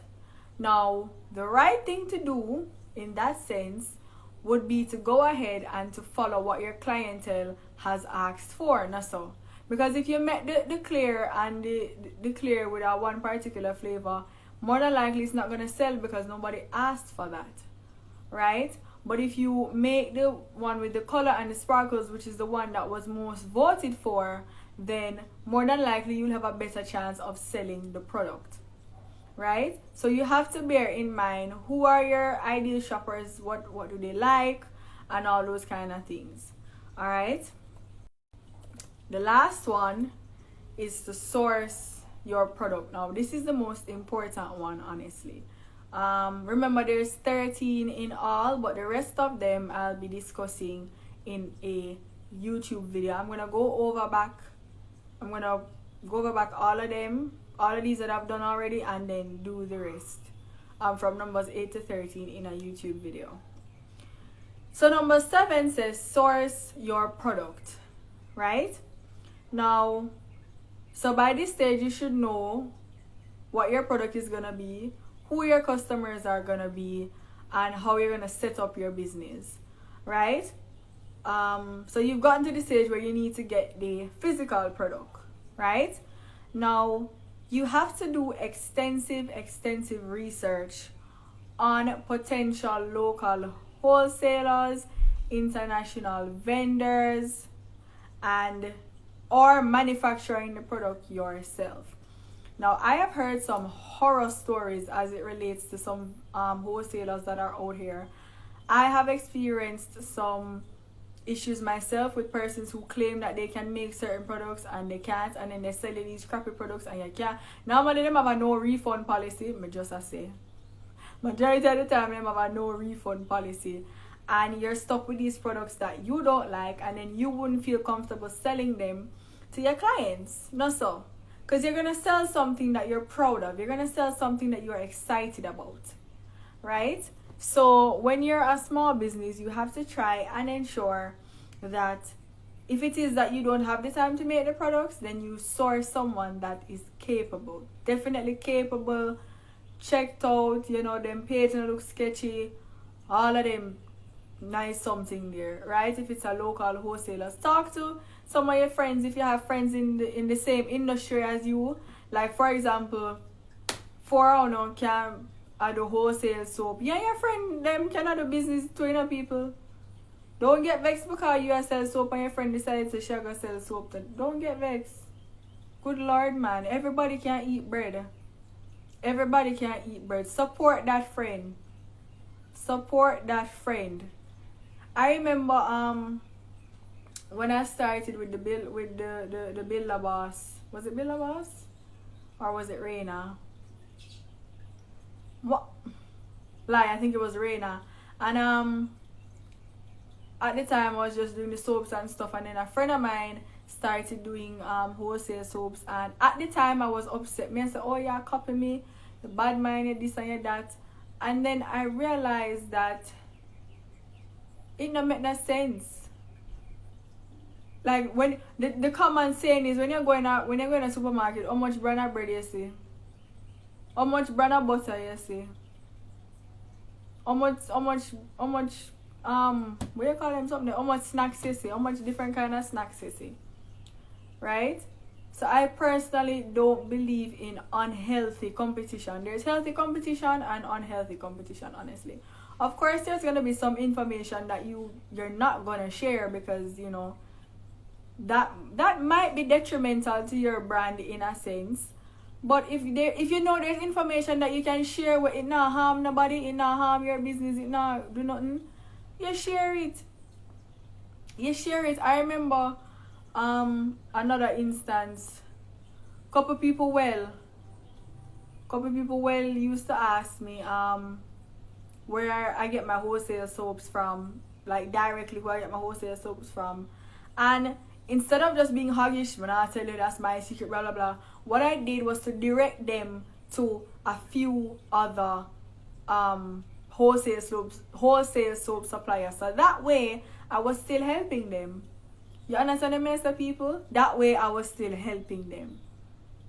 Now, the right thing to do in that sense would be to go ahead and to follow what your clientele has asked for. Now, so because if you make the clear and the clear with a one particular flavor, more than likely it's not going to sell because nobody asked for that, right? But if you make the one with the color and the sparkles, which is the one that was most voted for, then more than likely you'll have a better chance of selling the product, right? So you have to bear in mind who are your ideal shoppers, what do they like, and all those kind of things. All right. The last one is to source your product. Now, this is the most important one, honestly. Remember, there's 13 in all, but the rest of them I'll be discussing in a YouTube video. I'm gonna go over back all of them, all of these that I've done already, and then do the rest from numbers 8 to 13 in a YouTube video. So number 7 says source your product, right? Now, so by this stage you should know what your product is gonna be, who your customers are gonna be, and how you're gonna set up your business, right? So you've gotten to the stage where you need to get the physical product, right? Now, you have to do extensive research on potential local wholesalers, international vendors, and or manufacturing the product yourself. Now, I have heard some horror stories as it relates to some wholesalers that are out here. I have experienced some issues myself with persons who claim that they can make certain products and they can't, and then they sell you these crappy products and you can't. Normally, them have a no refund policy, me just say. Majority of the time, them have a no refund policy. And you're stuck with these products that you don't like, and then you wouldn't feel comfortable selling them to your clients. No, so. Because you're going to sell something that you're proud of. You're going to sell something that you're excited about. Right? So when you're a small business, you have to try and ensure that if it is that you don't have the time to make the products, then you source someone that is capable. Definitely capable, checked out, them page look sketchy, all of them nice something there, right? If it's a local wholesaler, talk to some of your friends if you have friends in the same industry as you. Like, for example, can do wholesale soap. Yeah, your friend them cannot do business to people. Don't get vexed because you sell soap and your friend decides to she go sell soap. Don't get vexed. Good Lord, man. Everybody can eat bread. Everybody can eat bread. Support that friend. Support that friend. I remember when I started with the Builder Boss. Was it Builder Boss? Or was it Reina? What? I think it was Reina. And at the time I was just doing the soaps and stuff, and then a friend of mine started doing wholesale soaps, and at the time I was upset. I said, oh yeah, copy me, the bad minded, this and that. And then I realized that it don't make no sense. Like, when the common saying is when you're going to a supermarket, how much brand of bread you see? How much brand of butter you see? How much what you call them something? How much snacks you see? How much different kind of snacks you see? Right? So I personally don't believe in unhealthy competition. There's healthy competition and unhealthy competition, honestly. Of course, there's gonna be some information that you're not gonna share because that might be detrimental to your brand in a sense. But if there's information that you can share where it not harm nobody, it not harm your business, it not do nothing, you share it. You share it. I remember another instance. Couple people used to ask me where I get my wholesale soaps from, like directly where I get my wholesale soaps from. And instead of just being hoggish, when I tell you that's my secret, blah blah blah, what I did was to direct them to a few other wholesale soap suppliers. So that way I was still helping them. You understand the message, people? That way I was still helping them.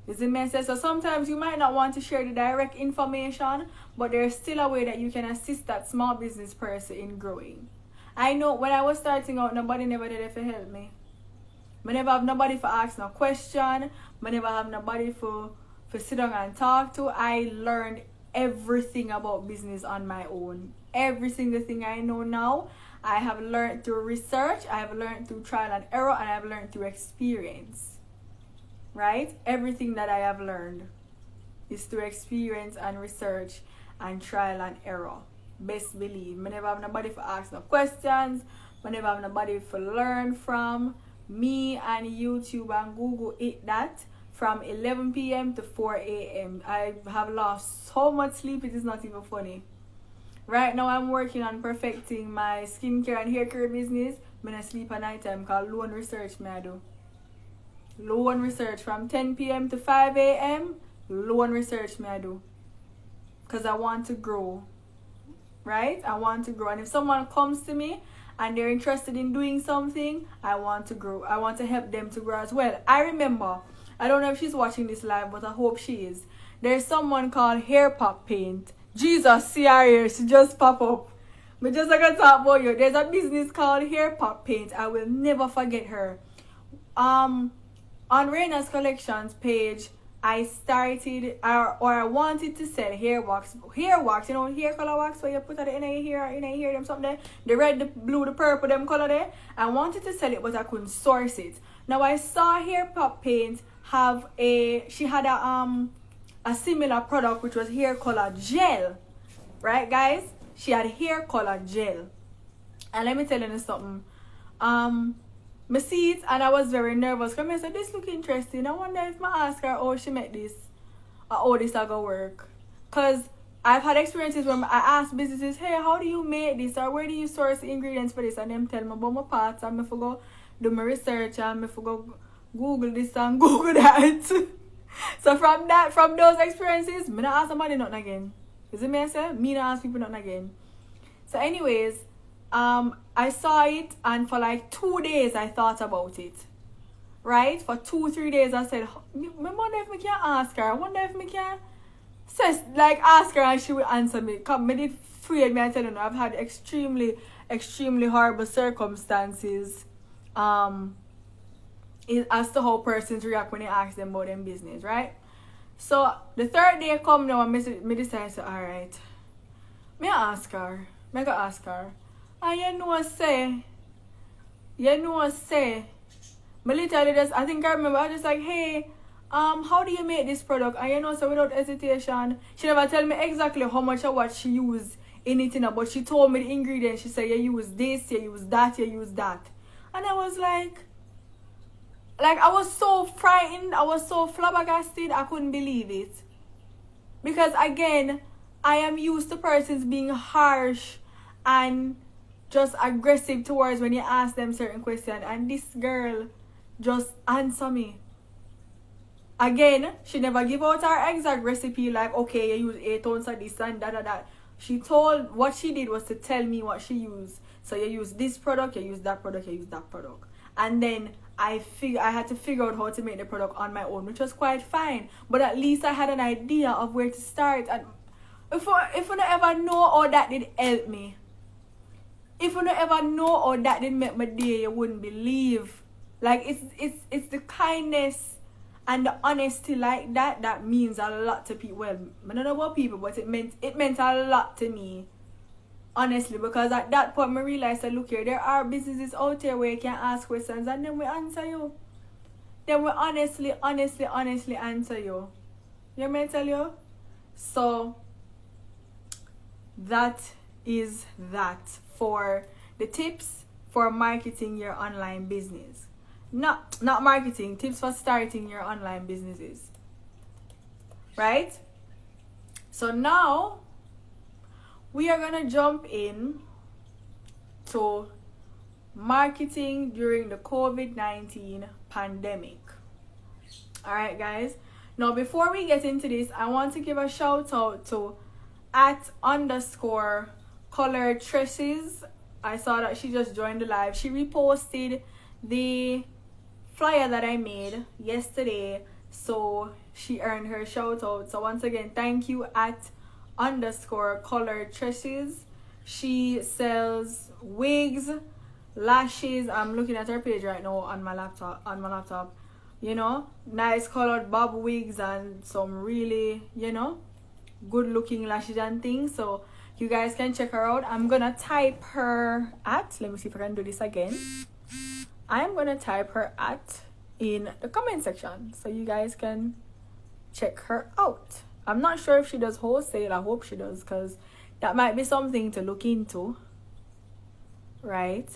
Is the message? So sometimes you might not want to share the direct information, but there's still a way that you can assist that small business person in growing. I know when I was starting out, nobody never did it to help me. I never have nobody for ask no question. I never have nobody for sit down and talk to. I learned everything about business on my own. Every single thing I know now, I have learned through research, I have learned through trial and error, and I have learned through experience. Right? Everything that I have learned is through experience and research and trial and error. Best believe. I never have nobody for ask no questions. I never have nobody for learn from. Me and YouTube and Google eat that from 11 p.m. to 4 a.m. I have lost so much sleep, it is not even funny. Right now I'm working on perfecting my skincare and hair care business. When I sleep at night time called loan research I do. Loan research from 10 p.m. to 5 a.m. Loan research I do. Because I want to grow. Right? I want to grow. And if someone comes to me and they're interested in doing something, I want to grow. I want to help them to grow as well. I remember, I don't know if she's watching this live, but I hope she is. There's someone called Hair Pop Paint. Jesus, see her here. She just pop up. But just like I talk about you, there's a business called Hair Pop Paint. I will never forget her. On Reina's Collections page, I started or I wanted to sell hair wax, hair color wax where you put it in your hair, them something there. The red, the blue, the purple, them color there. I wanted to sell it, but I couldn't source it. Now I saw Hair Pop Paint have she had a similar product which was hair color gel. Right, guys? She had hair color gel. And let me tell you something. I see it and I was very nervous because I said, this look interesting. I wonder if I ask her how she made this or how this are going to work. Because I've had experiences where I ask businesses, hey, how do you make this or where do you source the ingredients for this? And them tell me about my parts and I go do my research and I go Google this and Google that. So from those experiences, I don't ask somebody nothing again. You see me I say? Me don't ask people nothing again. So anyways, I saw it and for like 2 days I thought about it. Right? For 2-3 days I said, I wonder if I can ask her. I wonder if I can ask her and she will answer me. Come, me did afraid me I tell you, I've had extremely horrible circumstances as to how persons react when you ask them about them business, right? So the third day come now and me decide to say, alright, me ask her. Me go ask her. And you know say, me literally just, I think I remember, I was just like, hey, how do you make this product? And you know, so without hesitation, she never tell me exactly how much of what she used in it, but she told me the ingredients. She said, you use this, you use that, you use that. And I was like I was so frightened, I was so flabbergasted, I couldn't believe it. Because again, I am used to persons being harsh and just aggressive towards when you ask them certain questions, and this girl just answer me. Again, she never give out her exact recipe like, okay, you use 8 ounces of this and that. She told, what she did was to tell me what she used. So you use this product, you use that product, you use that product. And then I had to figure out how to make the product on my own, which was quite fine. But at least I had an idea of where to start. And if you don't ever know how that did help me, if you don't ever know how that did make my day, you wouldn't believe. Like it's the kindness and the honesty like that means a lot to people. Well, I don't know about people, but it meant a lot to me. Honestly, because at that point I realized that look here, there are businesses out there where you can ask questions and then we answer you. Then we honestly answer you. You may tell you? So that is that for the tips for marketing your online business. Not marketing, tips for starting your online businesses. Right? So now we are gonna jump in to marketing during the COVID-19 pandemic. Alright guys, now before we get into this, I want to give a shout out to @_colored tresses. I saw that she just joined the live. She reposted the flyer that I made yesterday, so she earned her shout out. So once again, thank you @_colored tresses. She sells wigs, lashes. I'm looking at her page right now on my laptop. You know, nice colored bob wigs and some really, good looking lashes and things. So you guys can check her out. I'm gonna type her let me see if I can do this again. I'm gonna type her in the comment section so you guys can check her out. I'm not sure if she does wholesale. I hope she does, because that might be something to look into. Right?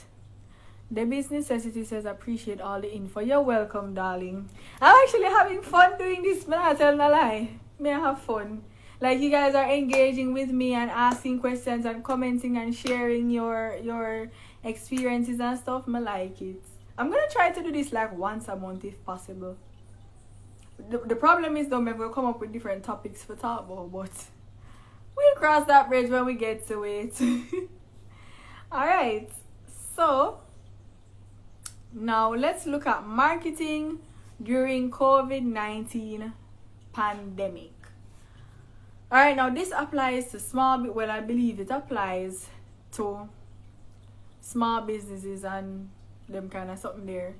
The Business Necessity says, appreciate all the info. You're welcome, darling. I'm actually having fun doing this. Man, I tell no lie. May I have fun. Like, you guys are engaging with me and asking questions and commenting and sharing your experiences and stuff. I like it. I'm going to try to do this like once a month if possible. The problem is though, I'm going to come up with different topics for talk about, but we'll cross that bridge when we get to it. Alright, so now let's look at marketing during COVID-19 pandemic. Alright, now this applies to I believe it applies to small businesses and them kind of something there.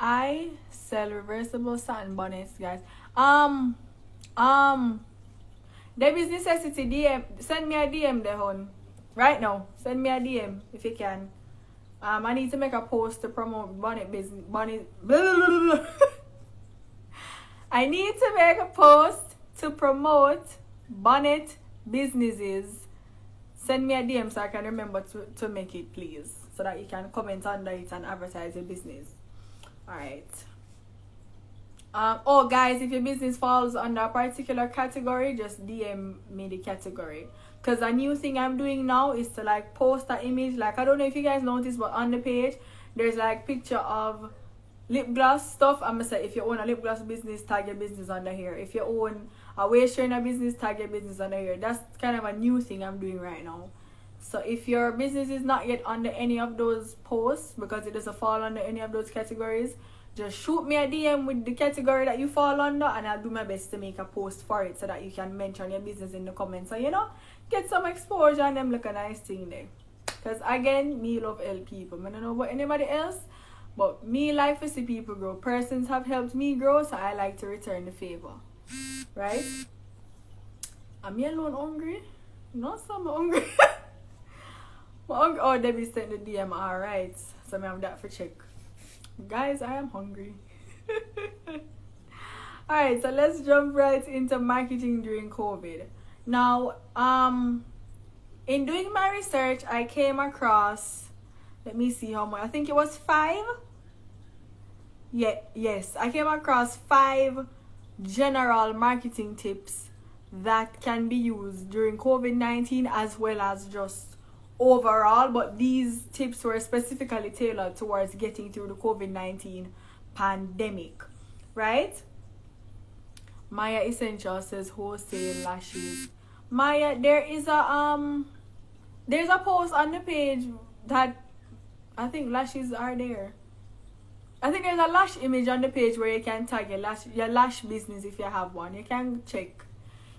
I sell reversible satin bonnets, guys. Um, Debbie's necessity DM. Send me a DM, there, hon. Right now, send me a DM if you can. I need to make a post to promote bonnet business. Bonnet. I need to make a post to promote bonnet businesses. Send me a DM so I can remember to make it, please, so that you can comment under it and advertise your business. Alright. Oh, guys, if your business falls under a particular category, just DM me the category. Because a new thing I'm doing now is to like post an image. Like, I don't know if you guys noticed, but on the page, there's like picture of lip gloss stuff. I'm going to say, if you own a lip gloss business, tag your business under here. If you own a waist trainer business, tag your business under here. That's kind of a new thing I'm doing right now. So if your business is not yet under any of those posts, because it doesn't fall under any of those categories, just shoot me a DM with the category that you fall under, and I'll do my best to make a post for it so that you can mention your business in the comments. So, you know, get some exposure and them look a nice thing there. Because, again, me love help people. I don't know about anybody else, but me like to see people grow. Persons have helped me grow, so I like to return the favor. Right? Am I alone hungry? No, so I'm hungry. Oh, Debbie sent the DM. Alright. So, I have that for check. Guys, I am hungry. Alright, so let's jump right into marketing during COVID. Now, in doing my research, I came across, let me see how much, I think it was 5. Yes, I came across 5 general marketing tips that can be used during COVID-19 as well as just overall, but these tips were specifically tailored towards getting through the COVID-19 pandemic, right? Maya Essential says wholesale lashes. Maya, there's a post on the page that I think lashes are there. I think there's a lash image on the page where you can tag your lash business if you have one. You can check.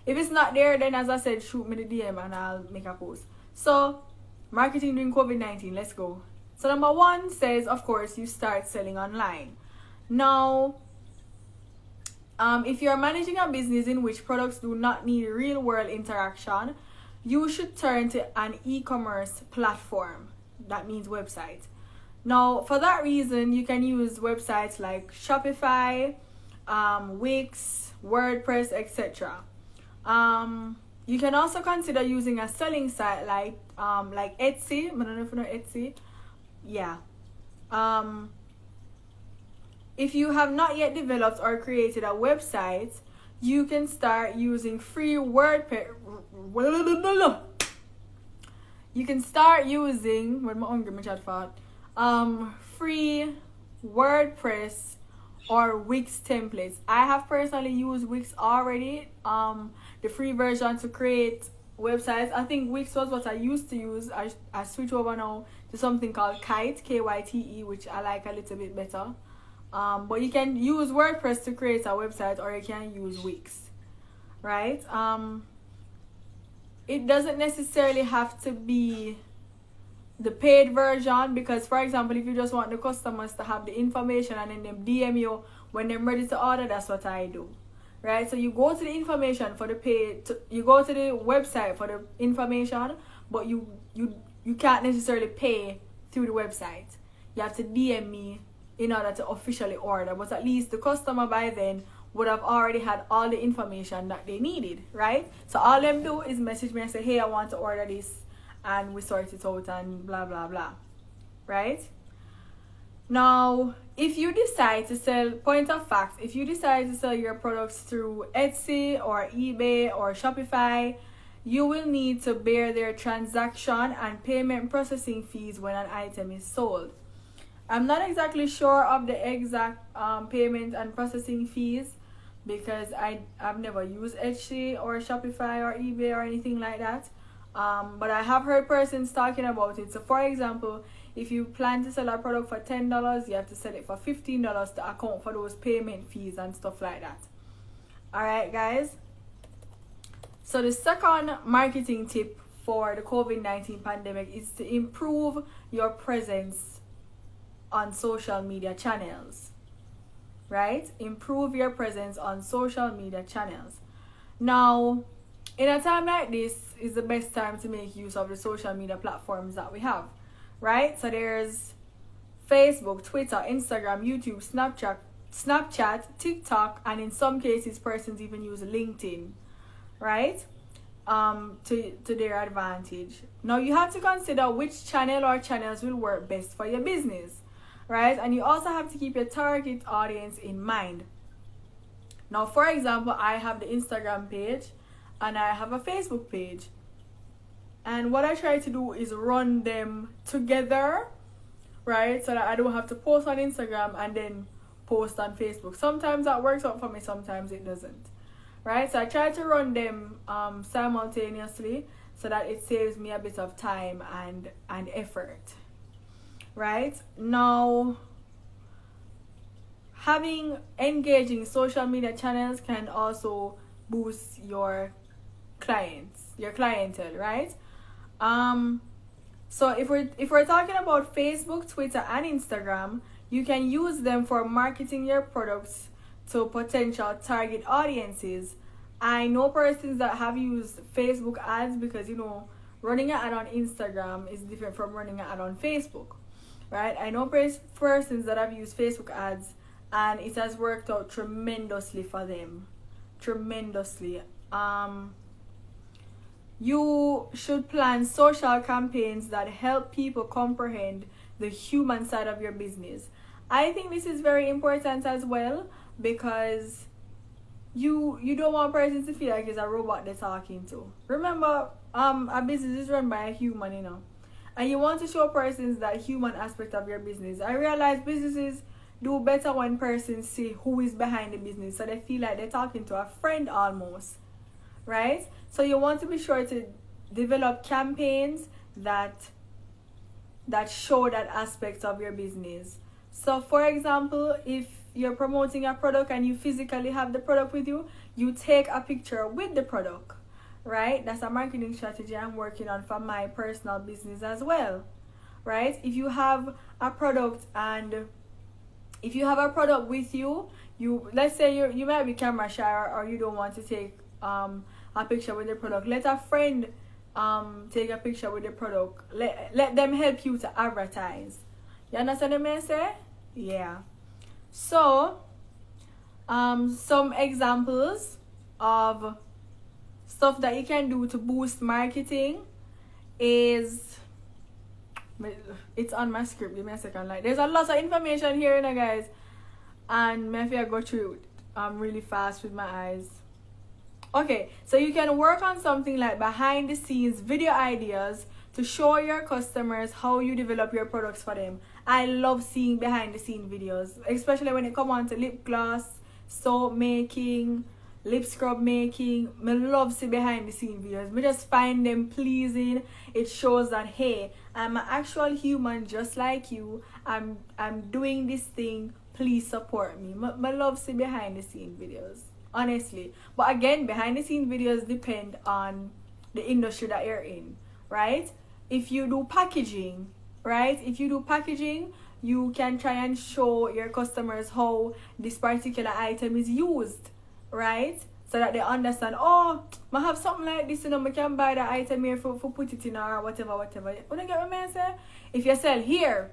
If it's not there, then as I said, shoot me the DM and I'll make a post. So, marketing during COVID-19, let's go. So number 1 says, of course, you start selling online. Now, if you're managing a business in which products do not need real world interaction, you should turn to an e-commerce platform. That means website. Now, for that reason, you can use websites like Shopify, Wix, WordPress, etc. You can also consider using a selling site like Etsy. I don't know if you know Etsy. Yeah. If you have not yet developed or created a website, you can start using free WordPress. You can start using free WordPress or Wix templates. I have personally used Wix already. The free version to create websites. I think Wix was what I used to use. I switch over now to something called Kite, Kyte, which I like a little bit better. But you can use WordPress to create a website, or you can use Wix, right? It doesn't necessarily have to be the paid version, because, for example, if you just want the customers to have the information and then them DM you when they're ready to order, that's what I do. Right, so you go to the information for the you go to the website for the information, but you can't necessarily pay through the website. You have to DM me in order to officially order, but at least the customer by then would have already had all the information that they needed, right? So all them do is message me and say, hey, I want to order this, and we sort it out and blah blah blah, right? Now, if you decide to sell, point of fact, if you decide to sell your products through Etsy or eBay or Shopify, you will need to bear their transaction and payment processing fees when an item is sold. I'm not exactly sure of the exact payment and processing fees, because I've never used Etsy or Shopify or eBay or anything like that. But I have heard persons talking about it. So, for example, if you plan to sell a product for $10, you have to sell it for $15 to account for those payment fees and stuff like that. Alright, guys. So the second marketing tip for the COVID-19 pandemic is to improve your presence on social media channels. right? Improve your presence on social media channels. Now, in a time like this is the best time to make use of the social media platforms that we have, right? So there's Facebook, Twitter, Instagram, YouTube, Snapchat, TikTok, and in some cases persons even use LinkedIn, right? To their advantage. Now you have to consider which channel or channels will work best for your business, right? And you also have to keep your target audience in mind. Now, for example, I have the Instagram page and I have a Facebook page. And what I try to do is run them together, right? So that I don't have to post on Instagram and then post on Facebook. Sometimes that works out for me, sometimes it doesn't, right? So I try to run them simultaneously so that it saves me a bit of time and effort, right? Now, having engaging social media channels can also boost your clientele, right? So if we're talking about Facebook, Twitter, and Instagram, you can use them for marketing your products to potential target audiences. I know persons that have used Facebook ads because, running an ad on Instagram is different from running an ad on Facebook, right? I know persons that have used Facebook ads and it has worked out tremendously for them. Tremendously. You should plan social campaigns that help people comprehend the human side of your business. I think this is very important as well because you don't want persons to feel like it's a robot they're talking to. Remember, a business is run by a human, and you want to show persons that human aspect of your business. I realize businesses do better when persons see who is behind the business, so they feel like they're talking to a friend almost, right? So you want to be sure to develop campaigns that show that aspect of your business. So for example, if you're promoting a product and you physically have the product with you, you take a picture with the product, right? That's a marketing strategy I'm working on for my personal business as well, right? If you have a product with you, let's say you might be camera shy or you don't want to take a picture with the product. Let a friend take a picture with the product. Let them help you to advertise. You understand what I say? Yeah. So, some examples of stuff that you can do to boost marketing is, it's on my script. Give me a second. There's a lot of information here, guys, and maybe I go through it really fast with my eyes. Okay, so you can work on something like behind the scenes video ideas to show your customers how you develop your products for them. I love seeing behind the scene videos, especially when it comes on to lip gloss, soap making, lip scrub making. I love see behind the scene videos. I just find them pleasing. It shows that, hey, I'm an actual human just like you. I'm doing this thing. Please support me. I love see behind the scene videos, honestly. But again, behind the scene videos depend on the industry that you're in, right? If you do packaging, right? If you do packaging, you can try and show your customers how this particular item is used, right? So that they understand, oh, I have something like this, I can buy the item here for put it in or whatever. You get what I say? If you sell here,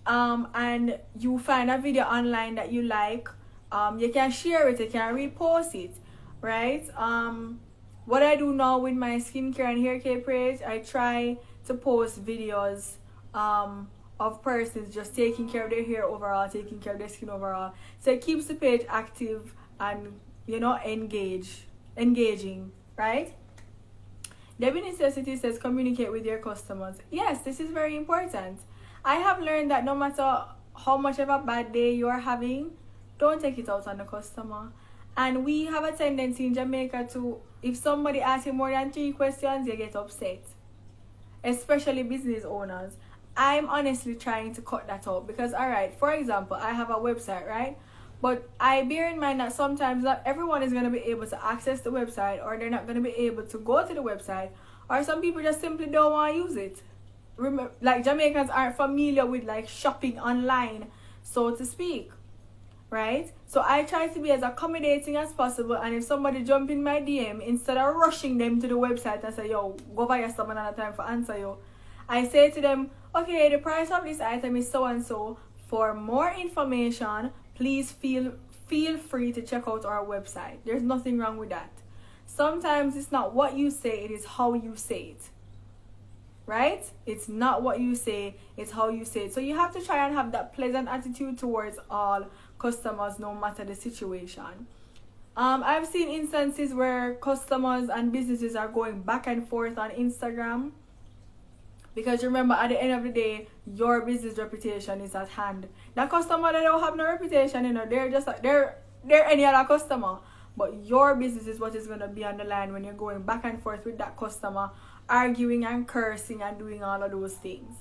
and you find a video online that you like, you can share it, you can repost it, right? What I do now with my skincare and hair care page, I try to post videos of persons just taking care of their hair overall, taking care of their skin overall. So it keeps the page active and engaging, right? Debbie Necessity says communicate with your customers. Yes, this is very important. I have learned that no matter how much of a bad day you are having, don't take it out on the customer. And we have a tendency in Jamaica to, if somebody asks you more than 3 questions, you get upset. Especially business owners. I'm honestly trying to cut that out because, alright, for example, I have a website, right? But I bear in mind that sometimes not everyone is going to be able to access the website, or they're not going to be able to go to the website, or some people just simply don't want to use it. Like Jamaicans aren't familiar with like shopping online, so to speak. right? So I try to be as accommodating as possible, and if somebody jump in my DM, instead of rushing them to the website and say, yo, go buy your stuff another time for answer you, I say to them, okay, the price of this item is so and so. For more information, please feel free to check out our website. There's nothing wrong with that. Sometimes it's not what you say, it is how you say it. Right? It's not what you say, it's how you say it. So you have to try and have that pleasant attitude towards all customers, no matter the situation. I've seen instances where customers and businesses are going back and forth on Instagram, because remember, at the end of the day, your business reputation is at hand. That customer, they don't have no reputation, you know, they're just like they're any other customer. But your business is what is going to be on the line when you're going back and forth with that customer, arguing and cursing and doing all of those things.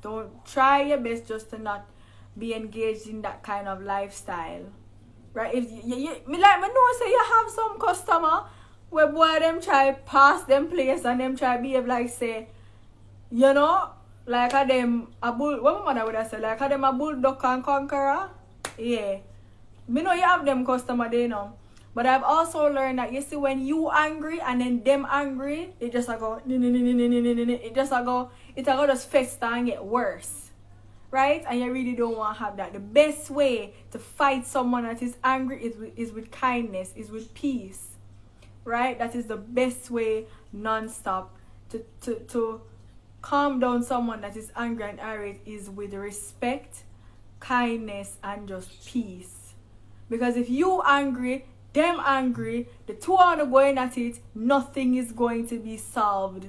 Don't try your best just to not be engaged in that kind of lifestyle. Right? If me know say you have some customer where boy them try pass them place and them try behave like say, you know, like a them a bull, what my mother would have said, like a them a bulldog and conqueror. Yeah. Me know you have them customer they know. But I've also learned that you see when you angry and then them angry, it just go it just go just fester and get worse. Right? And you really don't want to have that. The best way to fight someone that is angry is with kindness, is with peace. Right? That is the best way non-stop to calm down someone that is angry and irate, is with respect, kindness, and just peace. Because if you angry, them angry, the two are going at it, nothing is going to be solved.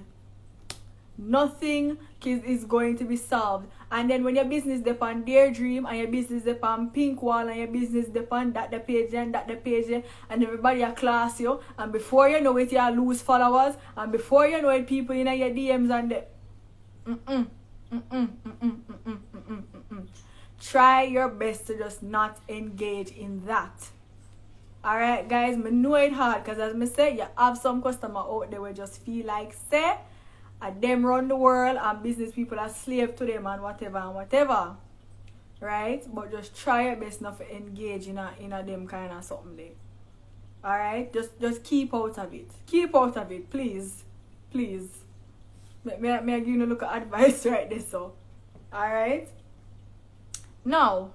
Nothing is going to be solved. And then when your business depend their dream, and your business depend pink wall, and your business depend that the page and that the page, and everybody are class you, and before you know it, you lose followers, and before you know it, people in your DMs and the try your best to just not engage in that. Alright guys, me know it hard, because as me say, you have some customer out there will just feel like say them run the world and business people are slave to them and whatever. Right? But just try your best not to engage in a them kind of something there. Alright? Just keep out of it. Keep out of it, please. Please. May I give you a look at advice right there, so. Alright? Now,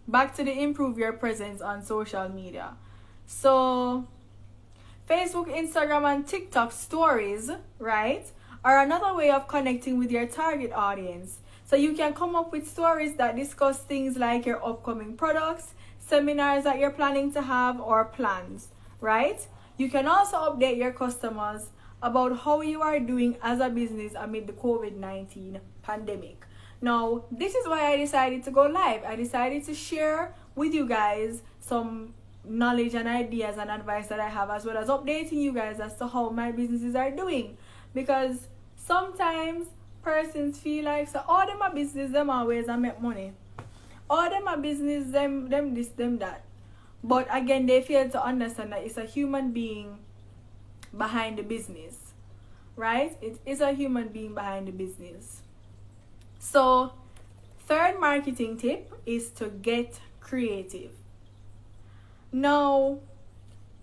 back to the improve your presence on social media. So, Facebook, Instagram, and TikTok stories, right, are another way of connecting with your target audience. So you can come up with stories that discuss things like your upcoming products, seminars that you're planning to have, or plans, right? You can also update your customers about how you are doing as a business amid the COVID-19 pandemic. Now, this is why I decided to go live. I decided to share with you guys some knowledge and ideas and advice that I have, as well as updating you guys as to how my businesses are doing. Because sometimes persons feel like, so all them are business, them always I make money. All them are business, them this, them that. But again, they fail to understand that it's a human being behind the business. Right? It is a human being behind the business. So, third marketing tip is to get creative. Now,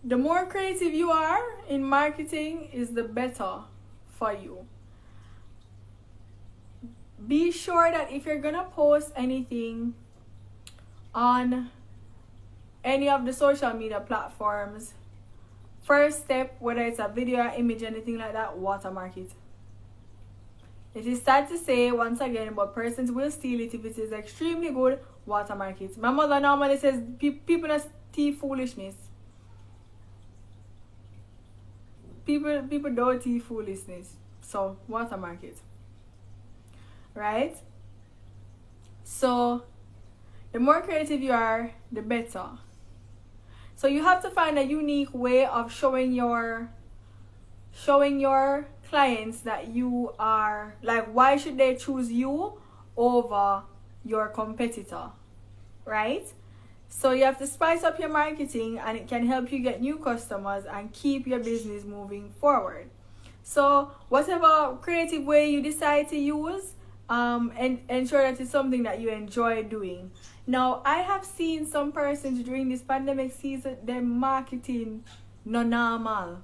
the more creative you are in marketing is the better for you. Be sure that if you're gonna post anything on any of the social media platforms, first step, whether it's a video or image, anything like that, watermark it. It is sad to say once again, but persons will steal it if it is extremely good. Watermark it. My mother normally says people are tea foolishness. People don't tea foolishness. So watermark it. Right? So the more creative you are, the better. So you have to find a unique way of showing your clients that you are, like, why should they choose you over your competitor, right? So you have to spice up your marketing, and it can help you get new customers and keep your business moving forward. So whatever creative way you decide to use, and ensure that it's something that you enjoy doing. Now, I have seen some persons during this pandemic season, their marketing no normal.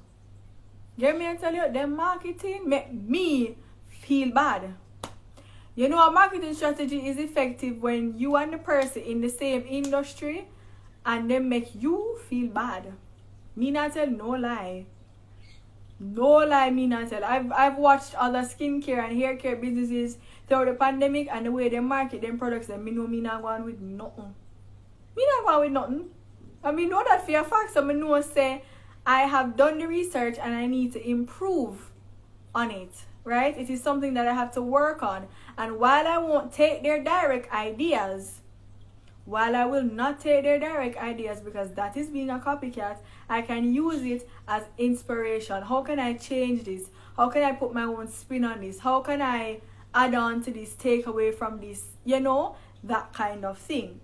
Get me, I tell you, their marketing make me feel bad. You know, a marketing strategy is effective when you and the person in the same industry and they make you feel bad. Me not tell no lie. No lie, me not tell. I've watched other skincare and hair care businesses throughout the pandemic and the way they market them products, and me know me not going with nothing. Me not going with nothing. And me know that for a fact, so me know say I have done the research and I need to improve on it. Right? It is something that I have to work on. And while I won't take their direct ideas, while I will not take their direct ideas because that is being a copycat, I can use it as inspiration. How can I change this? How can I put my own spin on this? How can I add on to this, take away from this? You know, that kind of thing.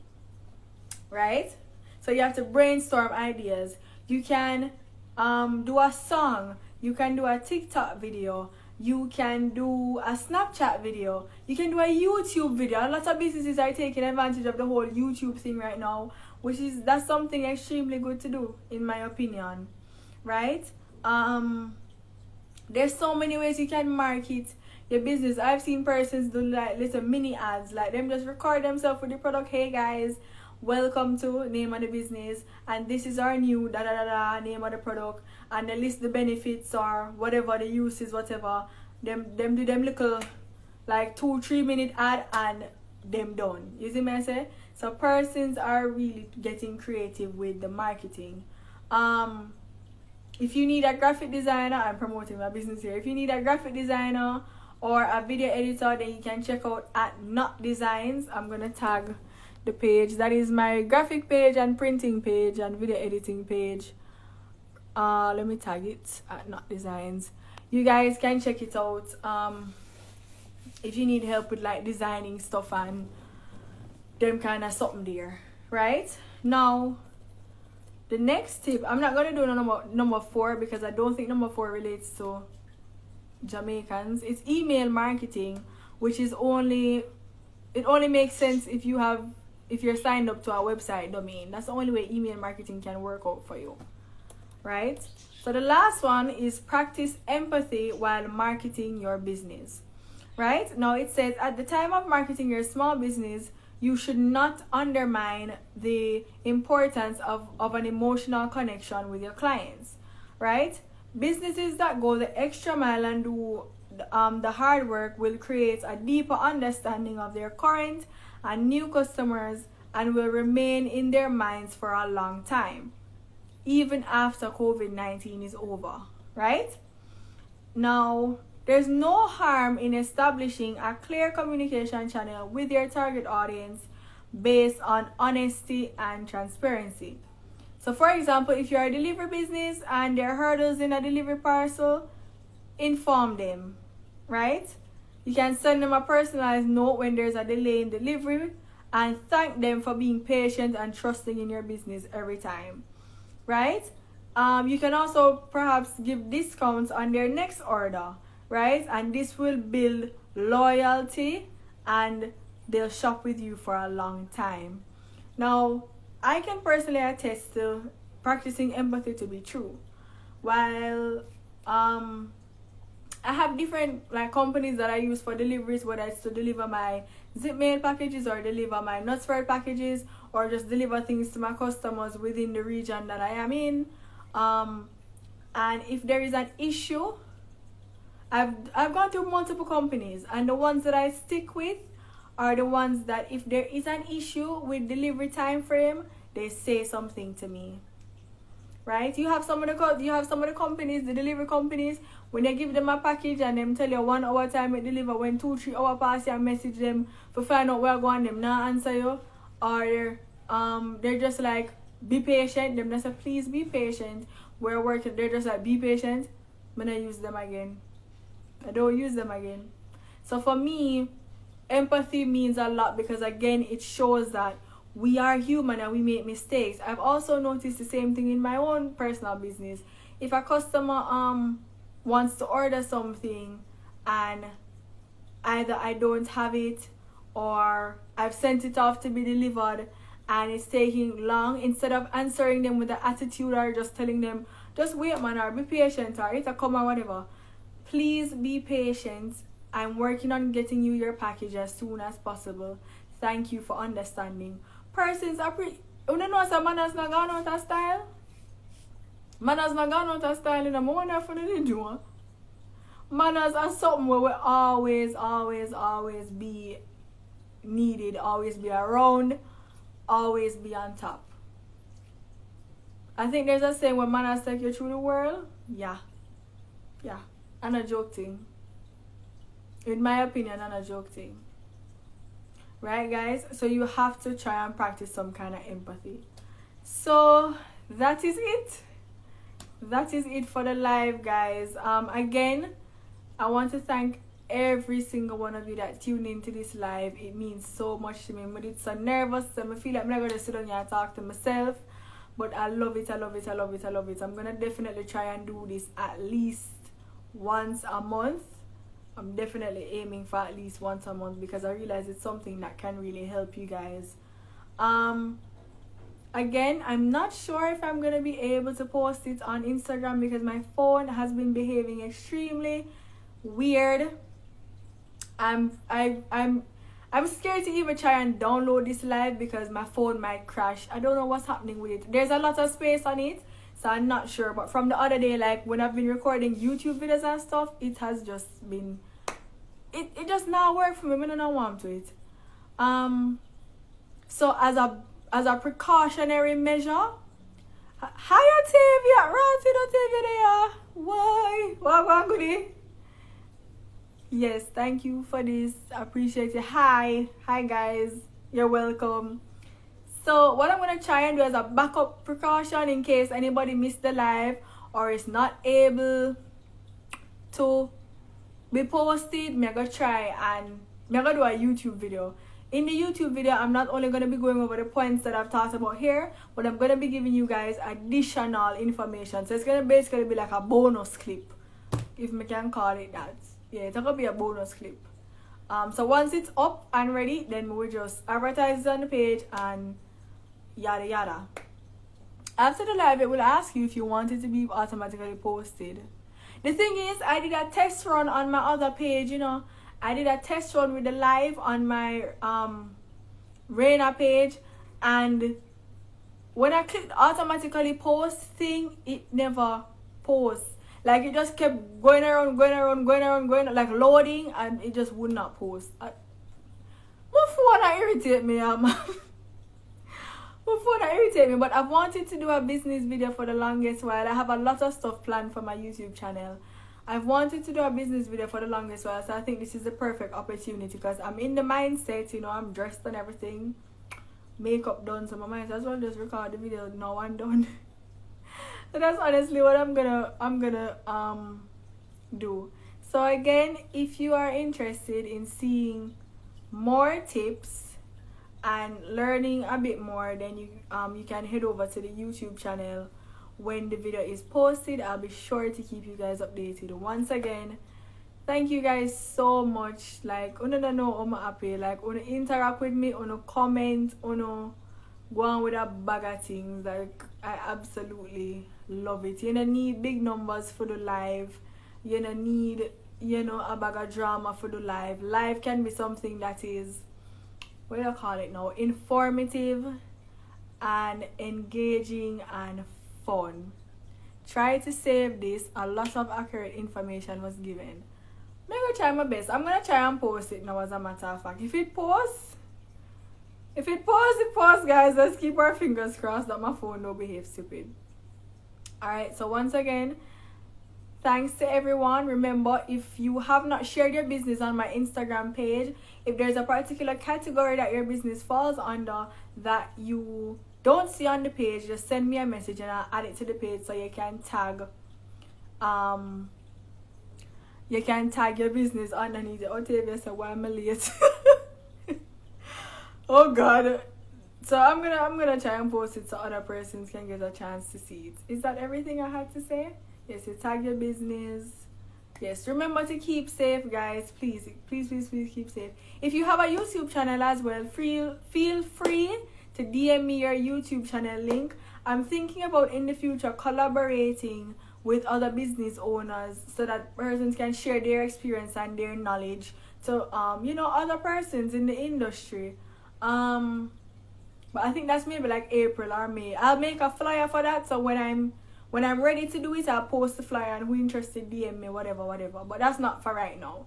Right? So you have to brainstorm ideas. You can do a song. You can do a TikTok video. You can do a Snapchat video. You can do a YouTube video. A lot of businesses are taking advantage of the whole YouTube thing right now, that's something extremely good to do, in my opinion. Right? There's so many ways you can market your business. I've seen persons do like little mini ads, like them just record themselves with the product. Hey guys, welcome to name of the business, and this is our new da da da da name of the product, and they list the benefits or whatever the uses, whatever. Them do them little like 2-3 minute ad and them done. You see me I say? So persons are really getting creative with the marketing. If you need a graphic designer, I'm promoting my business here. If you need a graphic designer or a video editor, then you can check out at Not Designs. I'm gonna tag the page. That is my graphic page and printing page and video editing page. Let me tag it at Not Designs. You guys can check it out if you need help with like designing stuff and them kind of something there. Right? Now, the next tip, I'm not gonna do number 4 because I don't think number 4 relates to Jamaicans. It's email marketing, which is only makes sense if you're signed up to a website domain. That's the only way email marketing can work out for you. Right? So the last one is practice empathy while marketing your business. Right? Now it says at the time of marketing your small business, you should not undermine the importance of an emotional connection with your clients. Right? Businesses that go the extra mile and do the hard work will create a deeper understanding of their current and new customers and will remain in their minds for a long time, even after COVID-19 is over, right? Now, there's no harm in establishing a clear communication channel with your target audience based on honesty and transparency. So, for example, if you're a delivery business and there are hurdles in a delivery parcel, inform them, right? You can send them a personalized note when there's a delay in delivery and thank them for being patient and trusting in your business every time. Right? You can also perhaps give discounts on their next order, right? And this will build loyalty and they'll shop with you for a long time. Now, I can personally attest to practicing empathy to be true. While I have different like companies that I use for deliveries, whether it's to deliver my zip mail packages or deliver my Nutsford packages or just deliver things to my customers within the region that I am in. And if there is an issue, I've gone through multiple companies, and the ones that I stick with are the ones that if there is an issue with delivery time frame, they say something to me. Right? You have some of the companies, the delivery companies, when you give them a package and them tell you 1 hour time it deliver, when 2-3 hours pass you and message them to find out where going, them not answer you, or they're just like, be patient. Them just say, please be patient. We're working. They're just like, be patient. I'm gonna use them again. I don't use them again. So for me, empathy means a lot because again, it shows that we are human and we make mistakes. I've also noticed the same thing in my own personal business. If a customer wants to order something and either I don't have it or I've sent it off to be delivered and it's taking long, instead of answering them with an attitude or just telling them, just wait man, or be patient, or it'll come or whatever. Please be patient. I'm working on getting you your package as soon as possible. Thank you for understanding. Persons are you know some manners not gone out of style? Manners not gone out of style in a moment for the do. Manners are something where will always be needed, always be around, always be on top. I think there's a saying when manners take you through the world. Yeah. And a joke thing. In my opinion, and a joke thing. Right, guys? So you have to try and practice some kind of empathy. So that is it. That is it for the live, guys. Again, I want to thank every single one of you that tuned into this live. It means so much to me. But it's so nervous. So I feel like I'm not going to sit down here and talk to myself. But I love it. I'm going to definitely try and do this at least once a month. I'm definitely aiming for at least once a month because I realize it's something that can really help you guys. Again, I'm not sure if I'm going to be able to post it on Instagram because my phone has been behaving extremely weird. I'm scared to even try and download this live because my phone might crash. I don't know what's happening with it. There's a lot of space on it, so I'm not sure. But from the other day, like when I've been recording YouTube videos and stuff, it has just been... It just not work for me. I don't want to it. So as a precautionary measure, hi Octavia, right? Octavia there. Why? What goodie? Yes, thank you for this. I appreciate it. Hi guys. You're welcome. So what I'm gonna try and do as a backup precaution in case anybody missed the live or is not able to be posted, I'm gonna try and I'm gonna do a YouTube video. In the YouTube video, I'm not only gonna be going over the points that I've talked about here, but I'm gonna be giving you guys additional information. So it's gonna basically be like a bonus clip, if I can call it that. Yeah, it's gonna be a bonus clip. So once it's up and ready, then we'll just advertise it on the page and yada yada. After the live, it will ask you if you want it to be automatically posted. The thing is, I did a test run on my other page, you know. I did a test run with the live on my Reina page, and when I clicked automatically post thing, it never posts. Like it just kept going around, like loading, and it just would not post. My phone irritate me, My phone irritate me, but I've wanted to do a business video for the longest while. I have a lot of stuff planned for my YouTube channel. I've wanted to do a business video for the longest while, so I think this is the perfect opportunity because I'm in the mindset, you know, I'm dressed and everything, makeup done, so my might as well just record the video now and done. So that's honestly what I'm gonna do. So again, if you are interested in seeing more tips and learning a bit more, then you can head over to the YouTube channel. When the video is posted, I'll be sure to keep you guys updated. Once again, thank you guys so much. Like, you don't know how I'm happy. Like, you interact with me, you comment, you go on with a bag of things. Like, I absolutely love it. You don't need big numbers for the live. You don't need, a bag of drama for the live. Live can be something that is, what do you call it now? Informative and engaging and fun. Try to save this. A lot of accurate information was given. I'm gonna try my best. I'm gonna try and post it now, as a matter of fact. If it posts, it posts, guys. Let's keep our fingers crossed that my phone don't behave stupid. Alright, so once again, thanks to everyone. Remember, if you have not shared your business on my Instagram page, if there's a particular category that your business falls under that you don't see on the page, just send me a message and I'll add it to the page so you can tag your business underneath it. Octavia said, why am I late? Oh god. So I'm gonna try and post it so other persons can get a chance to see it. Is that everything I had to say? Yes, you tag your business, Yes, remember to keep safe, guys. Please, please, please, please keep safe. If you have a YouTube channel as well, feel free to DM me your YouTube channel link. I'm thinking about in the future collaborating with other business owners so that persons can share their experience and their knowledge to other persons in the industry. But I think that's maybe like April or May. I'll make a flyer for that, so when I'm ready to do it, I'll post the flyer, and who interested DM me, whatever. But that's not for right now.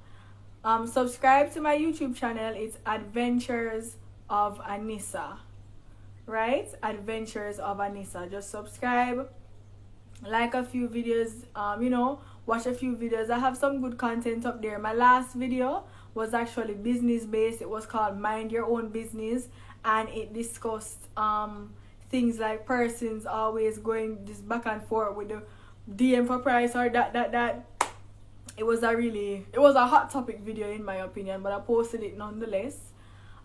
Subscribe to my YouTube channel. It's Adventures of Anissa. Right? Adventures of Anissa. Just subscribe, like a few videos, watch a few videos. I have some good content up there. My last video was actually business based. It was called Mind Your Own Business, and it discussed things like persons always going this back and forth with the DM for price or that. It was a hot topic video in my opinion, but I posted it nonetheless.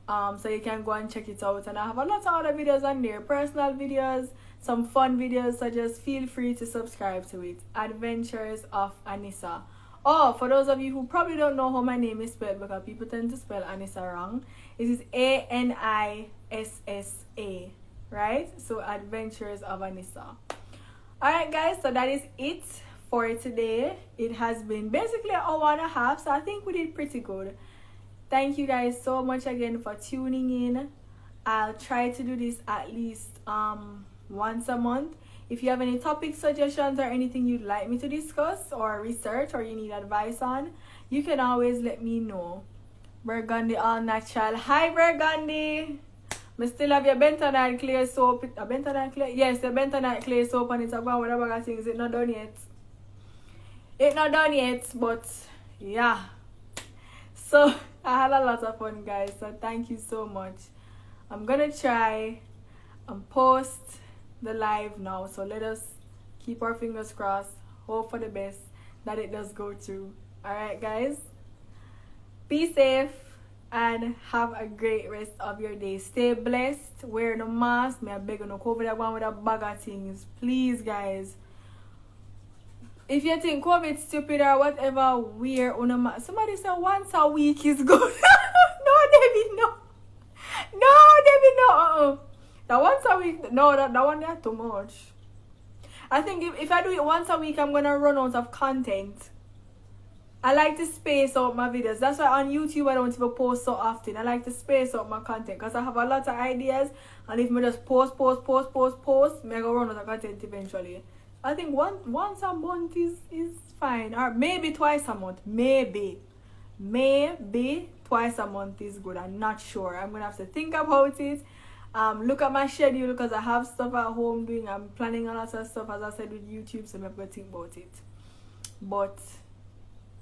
So you can go and check it out, and I have a lot of other videos on there, personal videos, some fun videos, so just feel free to subscribe to it. Adventures of Anissa. Oh, for those of you who probably don't know how my name is spelled, because people tend to spell Anissa wrong, it is Anissa, right? So Adventures of Anissa. Alright guys, so that is it for today. It has been basically an hour and a half, so I think we did pretty good. Thank you guys so much again for tuning in. I'll try to do this at least once a month. If you have any topic suggestions or anything you'd like me to discuss or research or you need advice on, you can always let me know. Burgundy All Natural. Hi Burgundy! I still have your bentonite clear soap. A bentonite clear? Yes, the bentonite clear soap, and it's about whatever I think. It's not done yet. It's not done yet, but yeah. So I had a lot of fun, guys, so thank you so much. I'm gonna try and post the live now, so let us keep our fingers crossed, hope for the best that it does go through. Alright guys, be safe and have a great rest of your day. Stay blessed, wear the mask. May I beg you, no COVID one with a bag of things, please guys. If you think COVID stupid or whatever, wear on a mask. Somebody said once a week is good. No, David, no. No, David, no. That once a week, no, that one there too much. I think if I do it once a week, I'm going to run out of content. I like to space out my videos. That's why on YouTube, I don't even post so often. I like to space out my content because I have a lot of ideas. And if I just post, I'm going to run out of content eventually. I think once a month is fine, or maybe twice a month. Maybe twice a month is good. I'm not sure. I'm gonna have to think about it. Look at my schedule because I have stuff at home doing. I'm planning a lot of stuff, as I said, with YouTube, so I'm gonna think about it. But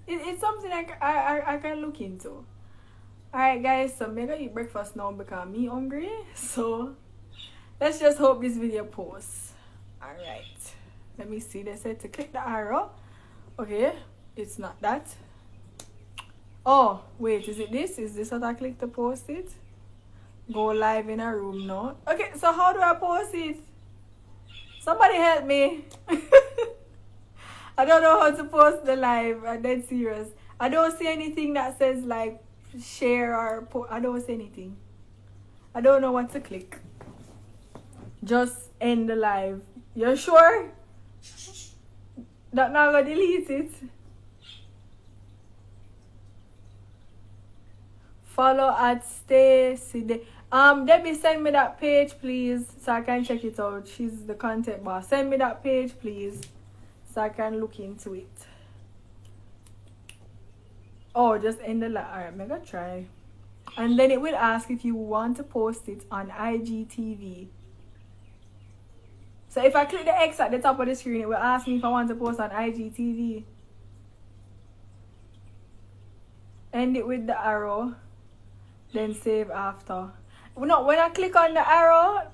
it's something I can look into. Alright guys, so I'm gonna eat breakfast now because I'm hungry. So let's just hope this video posts. Alright. Let me see. They said to click the arrow. Okay, it's not that. Oh, wait, is it this? Is this what I click to post it? Go live in a room now. Okay, so how do I post it? Somebody help me. I don't know how to post the live. I'm dead serious. I don't see anything that says like share or post. I don't see anything. I don't know what to click. Just end the live. You sure? That now I'm gonna delete it. Follow at Stacy. Debbie, send me that page, please, so I can check it out. She's the content boss. Send me that page, please, so I can look into it. Oh, just end the live. Alright, I'm gonna try. And then it will ask if you want to post it on IGTV. So if I click the X at the top of the screen, it will ask me if I want to post on IGTV. End it with the arrow, then save after. No, when I click on the arrow,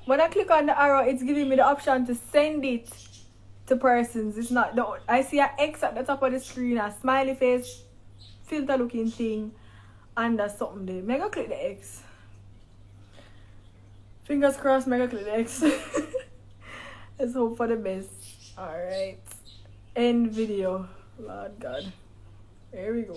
it's giving me the option to send it to persons. It's not the I see an X at the top of the screen, a smiley face, filter looking thing, and there's something there. Mega click the X. Fingers crossed, mega click the X. Let's hope for the best. Alright. End video. Lord God. Here we go.